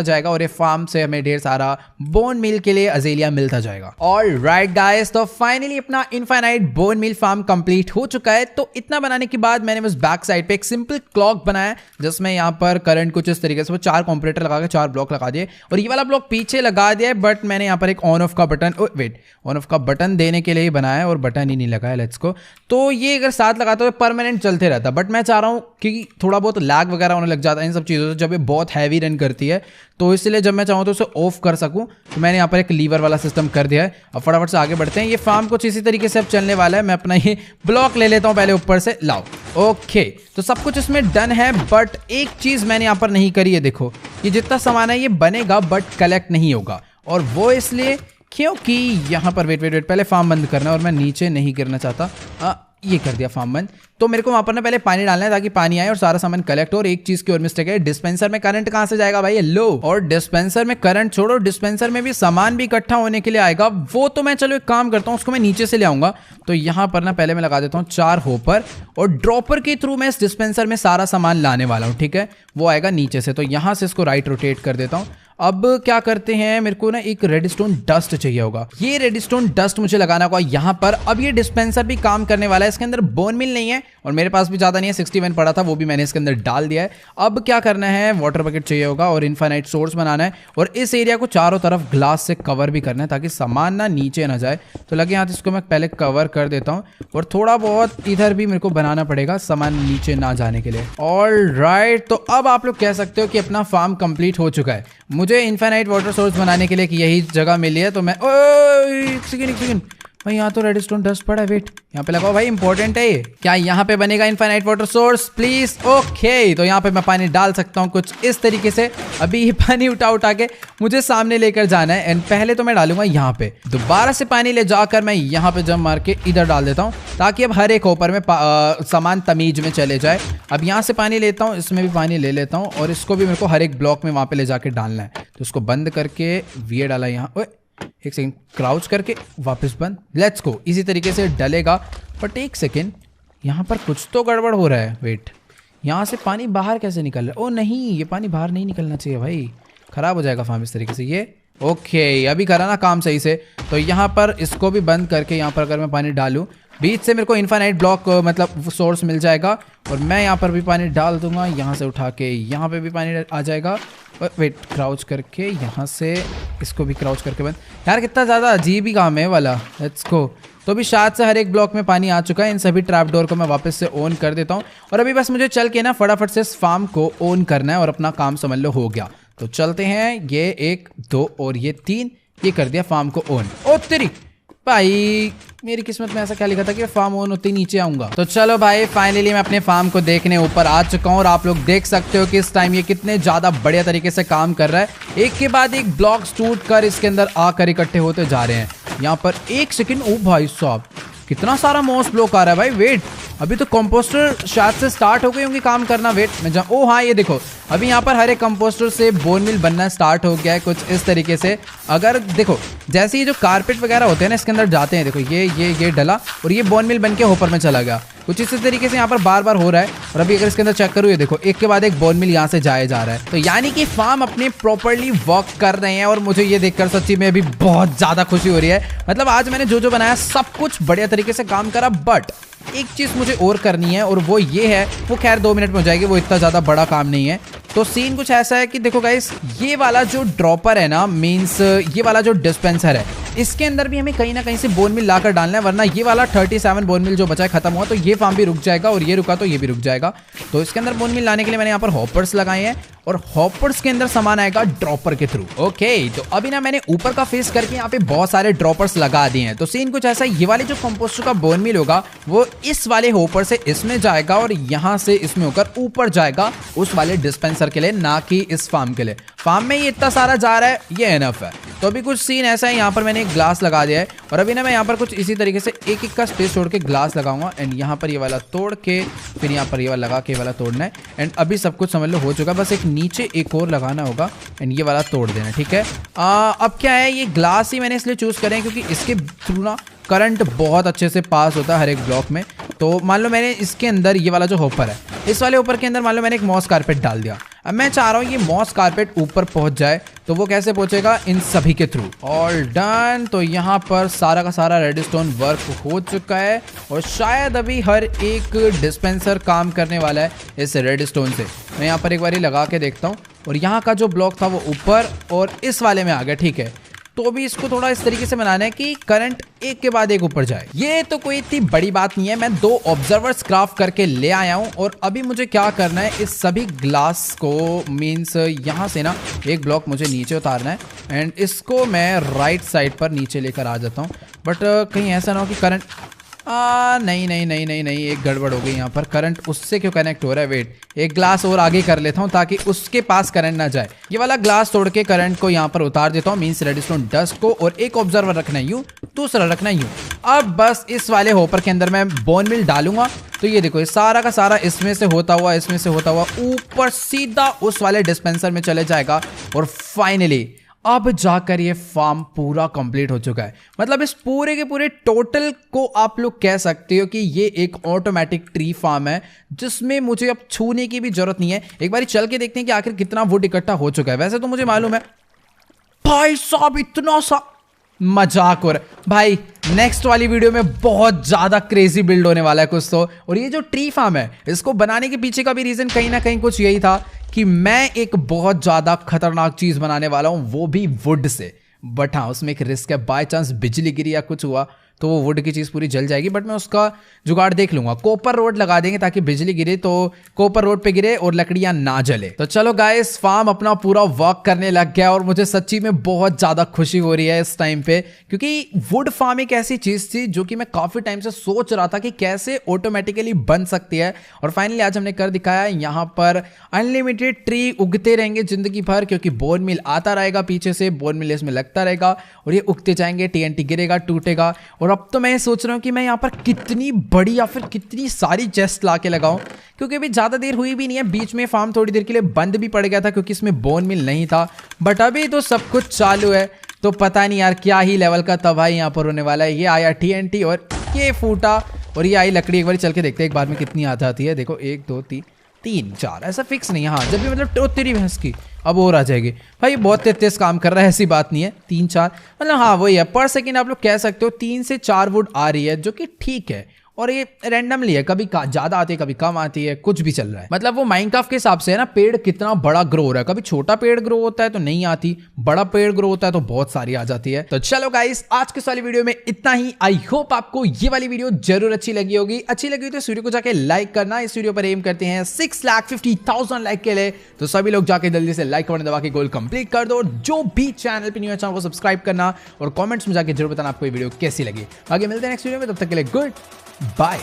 जाएगा और ये फार्म से हमें ढेर सारा बोन मिल के लिए अजेलिया मिलता जाएगा। ऑलराइट गाइस, तो फाइनली अपना infinite bone mill farm complete हो चुका है। तो इतना बनाने के बाद मैंने बस बैक साइड पे एक सिंपल क्लॉक बनाया जिसमें यहाँ पर करंट कुछ इस तरीके से, वो 4 कॉम्परेटर लगा के 4 ब्लॉक लगा दिए और ये वाला ब्लॉक पीछे लगा दिया है। बट मैंने यहाँ पर एक ऑन ऑफ का बटन, ऑन ऑफ का बटन देने के लिए ही बनाया और बटन ही नहीं लगाया। लेट्स को, तो ये अगर साथ लगाता तो परमानेंट चलते रहता, बट मैं चाह रहा हूँ कि थोड़ा बहुत लैग वगैरह होने लग जाता है इन सब चीज़ों से जब ये बहुत हैवी रन करती है, तो इसलिए जब मैं चाहूँ तो उसे ऑफ कर सकूँ तो मैंने यहाँ पर एक लीवर वाला सिस्टम कर दिया है। अब फटाफट से आगे बढ़ते हैं। ये फार्म कुछ इसी तरीके से अब चलने वाला है। मैं अपना ये ब्लॉक ले लेता हूँ पहले ऊपर से, लाओ। ओके, तो सब कुछ इसमें डन है, बट एक चीज़ मैंने यहाँ पर नहीं करी है। देखो ये जितना सामान है ये बनेगा बट कलेक्ट नहीं होगा, और वो इसलिए क्योंकि यहाँ पर वेट पहले फार्म बंद करना है और मैं नीचे नहीं गिरना चाहता। ये कर दिया फार्म बंद। तो मेरे को वहां पर ना पहले पानी डालना है ताकि पानी आए और सारा सामान कलेक्ट हो। और एक चीज की और मिस्टेक है, डिस्पेंसर में करंट कहां से जाएगा भाई? लो, और डिस्पेंसर में करंट छोड़ो, डिस्पेंसर में भी सामान भी इकट्ठा होने के लिए आएगा। वो तो मैं चलो एक काम करता हूँ, उसको मैं नीचे से ले आऊंगा। तो यहाँ पर ना पहले मैं लगा देता हूँ 4 होपर और ड्रॉपर के थ्रू मैं इस डिस्पेंसर में सारा सामान लाने वाला हूँ। ठीक है, वो आएगा नीचे से। तो यहाँ से इसको राइट रोटेट कर देता हूँ। अब क्या करते हैं, मेरे को ना एक रेडस्टोन डस्ट चाहिए होगा। ये रेडस्टोन डस्ट मुझे लगाना होगा यहाँ पर। अब ये डिस्पेंसर भी काम करने वाला है। इसके अंदर बोन मिल नहीं है और मेरे पास भी ज्यादा नहीं है, 61 पड़ा था, वो भी मैंने इसके अंदर डाल दिया है। अब क्या करना है, वाटर बकेट चाहिए होगा और इनफाइनाइट सोर्स बनाना है और इस एरिया को चारों तरफ ग्लास से कवर भी करना है ताकि सामान ना नीचे ना जाए। तो लगे हाथ इसको मैं पहले कवर कर देता हूँ और थोड़ा बहुत इधर भी मेरे को बनाना पड़ेगा सामान नीचे ना जाने के लिए। ऑलराइट, तो अब आप लोग कह सकते हो कि अपना फार्म कंप्लीट हो चुका है। मुझे इनफाइनाइट वाटर सोर्स बनाने के लिए कि यही जगह मिली है, तो मैं एक सेकंड भाई, यहाँ तो रेडस्टोन डस्ट पड़ा है। वेट, यहाँ पे लगाओ भाई, इंपॉर्टेंट है ये। क्या यहाँ पे बनेगा infinite water source please? Okay, तो यहाँ पे मैं पानी डाल सकता हूँ कुछ इस तरीके से। अभी ये पानी उठा के मुझे सामने लेकर जाना है एंड पहले तो मैं डालूंगा यहाँ पे। दोबारा से पानी ले जाकर मैं यहाँ पे जम मार के इधर डाल देता हूँ ताकि अब हर एक होपर में सामान तमीज में चले जाए। अब यहाँ से पानी लेता हूँ, इसमें भी पानी ले लेता हूँ और इसको भी मेरे को हर एक ब्लॉक में वहाँ पे ले जाके डालना है। तो इसको बंद करके वी डाला यहाँ, एक सेकंड, क्राउच करके वापस बंद, लेट्स गो। इसी तरीके से डलेगा। बट एक सेकंड, यहाँ पर कुछ तो गड़बड़ हो रहा है। वेट, यहाँ से पानी बाहर कैसे निकल रहा है? ओ नहीं, ये पानी बाहर नहीं निकलना चाहिए भाई, खराब हो जाएगा फार्म इस तरीके से। ये ओके, अभी करा ना काम सही से। तो यहाँ पर इसको भी बंद करके यहाँ पर अगर मैं पानी डालूँ, बीच से मेरे को इनफाइनाइट ब्लॉक मतलब सोर्स मिल जाएगा और मैं यहाँ पर भी पानी डाल दूंगा। यहाँ से उठा के यहाँ पे भी पानी आ जाएगा। वेट, क्राउच करके यहाँ से इसको भी क्राउच करके बंद। यार कितना ज़्यादा अजीब ही काम है वाला। Let's go. तो अभी शायद से हर एक ब्लॉक में पानी आ चुका है। इन सभी ट्रैप डोर को मैं वापस से ऑन कर देता हूँ और अभी बस मुझे चल के ना फटाफट से इस फार्म को ऑन करना है और अपना काम समझ लो हो गया। तो चलते हैं, ये 1 2 और ये 3, ये कर दिया फार्म को ऑन। ओ तेरी भाई, मेरी किस्मत में ऐसा क्या लिखा था कि फार्म ऑन होते ही नीचे आऊंगा। तो चलो भाई, फाइनली मैं अपने फार्म को देखने ऊपर आ चुका हूँ और आप लोग देख सकते हो कि इस टाइम ये कितने ज्यादा बढ़िया तरीके से काम कर रहा है। एक के बाद एक ब्लॉक्स टूट कर इसके अंदर आकर इकट्ठे होते जा रहे हैं। यहाँ पर एक सेकंड, ओ भाई साहब कितना सारा मॉस ब्लॉक आ रहा है भाई। वेट, अभी तो कंपोस्टर शायद से स्टार्ट हो गई होंगी काम करना। वेट, मैं जा, ओ हाँ, ये देखो अभी यहाँ पर हर एक कंपोस्टर से बोन मिल बनना स्टार्ट हो गया है कुछ इस तरीके से। अगर देखो जैसे ये जो कारपेट वगैरह होते हैं ना, इसके अंदर जाते हैं, देखो ये डला और ये बोन मिल बन के होपर में चला गया। कुछ इसी तरीके से यहाँ पर बार बार हो रहा है। और अभी अगर इसके अंदर चेक करूँ, ये देखो एक के बाद एक बोन मिल यहाँ से जाया जा रहा है। तो यानी कि फार्म अपने प्रॉपरली वर्क कर रहे हैं और मुझे ये देखकर सच्ची में अभी बहुत ज्यादा खुशी हो रही है। मतलब आज मैंने जो बनाया सब कुछ बढ़िया तरीके से काम करा। बट एक चीज मुझे और करनी है और वो ये है, वो खैर 2 मिनट में हो जाएगी, वो इतना ज्यादा बड़ा काम नहीं है। तो सीन कुछ ऐसा है कि देखो गाइस, ये वाला जो ड्रॉपर है ना, मींस ये वाला जो डिस्पेंसर है, इसके अंदर भी हमें कहीं ना कहीं से बोन मिल लाकर डालना है, वरना ये वाला 37 बोन मिल जो बचा है खत्म हुआ तो ये फार्म भी रुक जाएगा और ये रुका तो ये भी रुक जाएगा। तो इसके अंदर बोन मिल लाने के लिए मैंने यहाँ पर हॉपर्स लगाए हैं और हॉपर्स के अंदर सामान आएगा ड्रॉपर के थ्रू। ओके, तो अभी ना मैंने ऊपर का फेस करके यहाँ पे बहुत सारे ड्रॉपर्स लगा दिए हैं। तो सीन कुछ ऐसा, ये वाले जो कंपोस्टर का बोन मिल होगा वो इस वाले हॉपर से इसमें जाएगा और यहाँ से इसमें होकर ऊपर जाएगा उस वाले डिस्पेंसर के लिए, ना कि इस फार्म के लिए। फार्म में ये इतना सारा जा रहा है, ये एनफ है। तो अभी कुछ सीन ऐसा है, यहाँ पर मैंने एक ग्लास लगा दिया है और अभी ना मैं यहाँ पर कुछ इसी तरीके से एक एक का स्पेस छोड़ के ग्लास लगाऊंगा एंड यहाँ पर ये वाला तोड़ के फिर यहाँ पर ये वाला लगा के वाला तोड़ना है। एंड अभी सब कुछ समझ लो हो चुका, बस एक नीचे एक और लगाना होगा एंड ये वाला तोड़ देना। ठीक है, अब क्या है, ये ग्लास ही मैंने इसलिए चूज करें क्योंकि इसके थ्रू ना करंट बहुत अच्छे से पास होता है हर एक ब्लॉक में। तो मान लो मैंने इसके अंदर ये वाला जो हॉपर है, इस वाले हॉपर के अंदर मान लो मैंने एक मॉस कारपेट डाल दिया। अब मैं चाह रहा हूँ ये मॉस कारपेट ऊपर पहुंच जाए, तो वो कैसे पहुंचेगा, इन सभी के थ्रू। All done. तो यहाँ पर सारा का सारा रेडस्टोन वर्क हो चुका है और शायद अभी हर एक डिस्पेंसर काम करने वाला है इस रेडस्टोन से। मैं यहाँ पर एक बार लगा के देखता हूँ और यहाँ का जो ब्लॉक था वो ऊपर और इस वाले में आ गया। ठीक है, तो अभी इसको थोड़ा इस तरीके से बनाना है कि करंट एक के बाद एक ऊपर जाए। ये तो कोई इतनी बड़ी बात नहीं है, मैं 2 ऑब्जर्वर्स क्राफ्ट करके ले आया हूं और अभी मुझे क्या करना है, इस सभी ग्लास को मींस यहाँ से ना एक ब्लॉक मुझे नीचे उतारना है एंड इसको मैं राइट साइड पर नीचे लेकर आ जाता हूँ। बट कहीं ऐसा ना हो कि करंट नहीं, एक गड़बड़ हो गई यहाँ पर। करंट उससे क्यों कनेक्ट हो रहा है? वेट, एक ग्लास और आगे कर लेता हूँ ताकि उसके पास करंट ना जाए। ये वाला ग्लास तोड़ के करंट को यहाँ पर उतार देता हूँ, मींस रेडस्टोन डस्ट को, और एक ऑब्जर्वर रखना यूं, दूसरा रखना यूं। अब बस इस वाले हॉपर के अंदर मैं बोन मिल डालूंगा तो ये देखो, ये सारा का सारा इसमें से होता हुआ ऊपर सीधा उस वाले डिस्पेंसर में चले जाएगा और फाइनली अब जाकर ये फार्म पूरा कंप्लीट हो चुका है। मतलब इस पूरे के पूरे टोटल को आप लोग कह सकते हो कि ये एक ऑटोमेटिक ट्री फार्म है जिसमें मुझे अब छूने की भी जरूरत नहीं है। एक बार चल के देखते हैं कि आखिर कितना वुड इकट्ठा हो चुका है। वैसे तो मुझे मालूम है भाई साहब इतना सा मजाक हो रहा है भाई। नेक्स्ट वाली वीडियो में बहुत ज्यादा क्रेजी बिल्ड होने वाला है कुछ तो। और ये जो ट्री फार्म है इसको बनाने के पीछे का भी रीजन कहीं ना कहीं कुछ यही था कि मैं एक बहुत ज्यादा खतरनाक चीज बनाने वाला हूं, वो भी वुड से। बट हाँ, उसमें एक रिस्क है, बाय चांस बिजली गिरी या कुछ हुआ तो वो वुड की चीज़ पूरी जल जाएगी। बट मैं उसका जुगाड़ देख लूंगा। कॉपर रोड लगा देंगे ताकि बिजली गिरे तो कॉपर रोड पे गिरे और लकड़ियां ना जले। तो चलो गाइस, फार्म अपना पूरा वर्क करने लग गया और मुझे सच्ची में बहुत ज़्यादा खुशी हो रही है इस टाइम पे, क्योंकि वुड फार्म एक ऐसी चीज़ थी जो कि मैं काफ़ी टाइम से सोच रहा था कि कैसे ऑटोमेटिकली बन सकती है। और फाइनली आज हमने कर दिखाया। यहाँ पर अनलिमिटेड ट्री उगते रहेंगे जिंदगी भर, क्योंकि बोन मिल आता रहेगा पीछे से, बोन मिल इसमें लगता रहेगा और ये उगते जाएंगे। TNT गिरेगा, टूटेगा। और अब तो मैं सोच रहा हूँ कि मैं यहाँ पर कितनी बड़ी या फिर कितनी सारी चेस्ट ला के लगाऊं, क्योंकि अभी ज़्यादा देर हुई भी नहीं है। बीच में फार्म थोड़ी देर के लिए बंद भी पड़ गया था क्योंकि इसमें बोन मिल नहीं था। बट अभी तो सब कुछ चालू है, तो पता नहीं यार क्या ही लेवल का तबाही यहाँ पर होने वाला है। ये आया TNT और ये फूटा और ये आई लकड़ी। एक बार चल के देखते हैं एक बार में कितनी आ जाती है। देखो 1 2 3 4 ऐसा फिक्स नहीं है। हाँ, जब भी मतलब तेरी भैंस की अब और आ जाएगी भाई। बहुत तेज काम कर रहा है, ऐसी बात नहीं है। 3 4 मतलब हाँ वही है पर सेकंड। आप लोग कह सकते हो 3 से 4 वुड आ रही है, जो कि ठीक है। और ये रैंडमली है, कभी ज्यादा आती है कभी कम आती है, कुछ भी चल रहा है। मतलब वो माइनक्राफ्ट के हिसाब से है ना, पेड़ कितना बड़ा ग्रो हो रहा है। कभी छोटा पेड़ ग्रो होता है तो नहीं आती, बड़ा पेड़ ग्रो होता है तो बहुत सारी आ जाती है। तो चलो गाइस, आज के वाली वीडियो में इतना ही। आई होप आपको ये वाली वीडियो जरूर अच्छी लगी होगी। अच्छी लगी तो इस वीडियो को जाके लाइक करना। इस वीडियो पर एम करते हैं 6,50,000 लाइक के लिए, तो सभी लोग जाके जल्दी से लाइक बटन दबा के गोल कंप्लीट कर दो। जो भी चैनल पे न्यू है चैनल को सब्सक्राइब करना और कमेंट्स में जाके जरूर बताना आपको ये वीडियो कैसी लगी। आगे मिलते हैं नेक्स्ट वीडियो में, तब तक के लिए गुड बाय।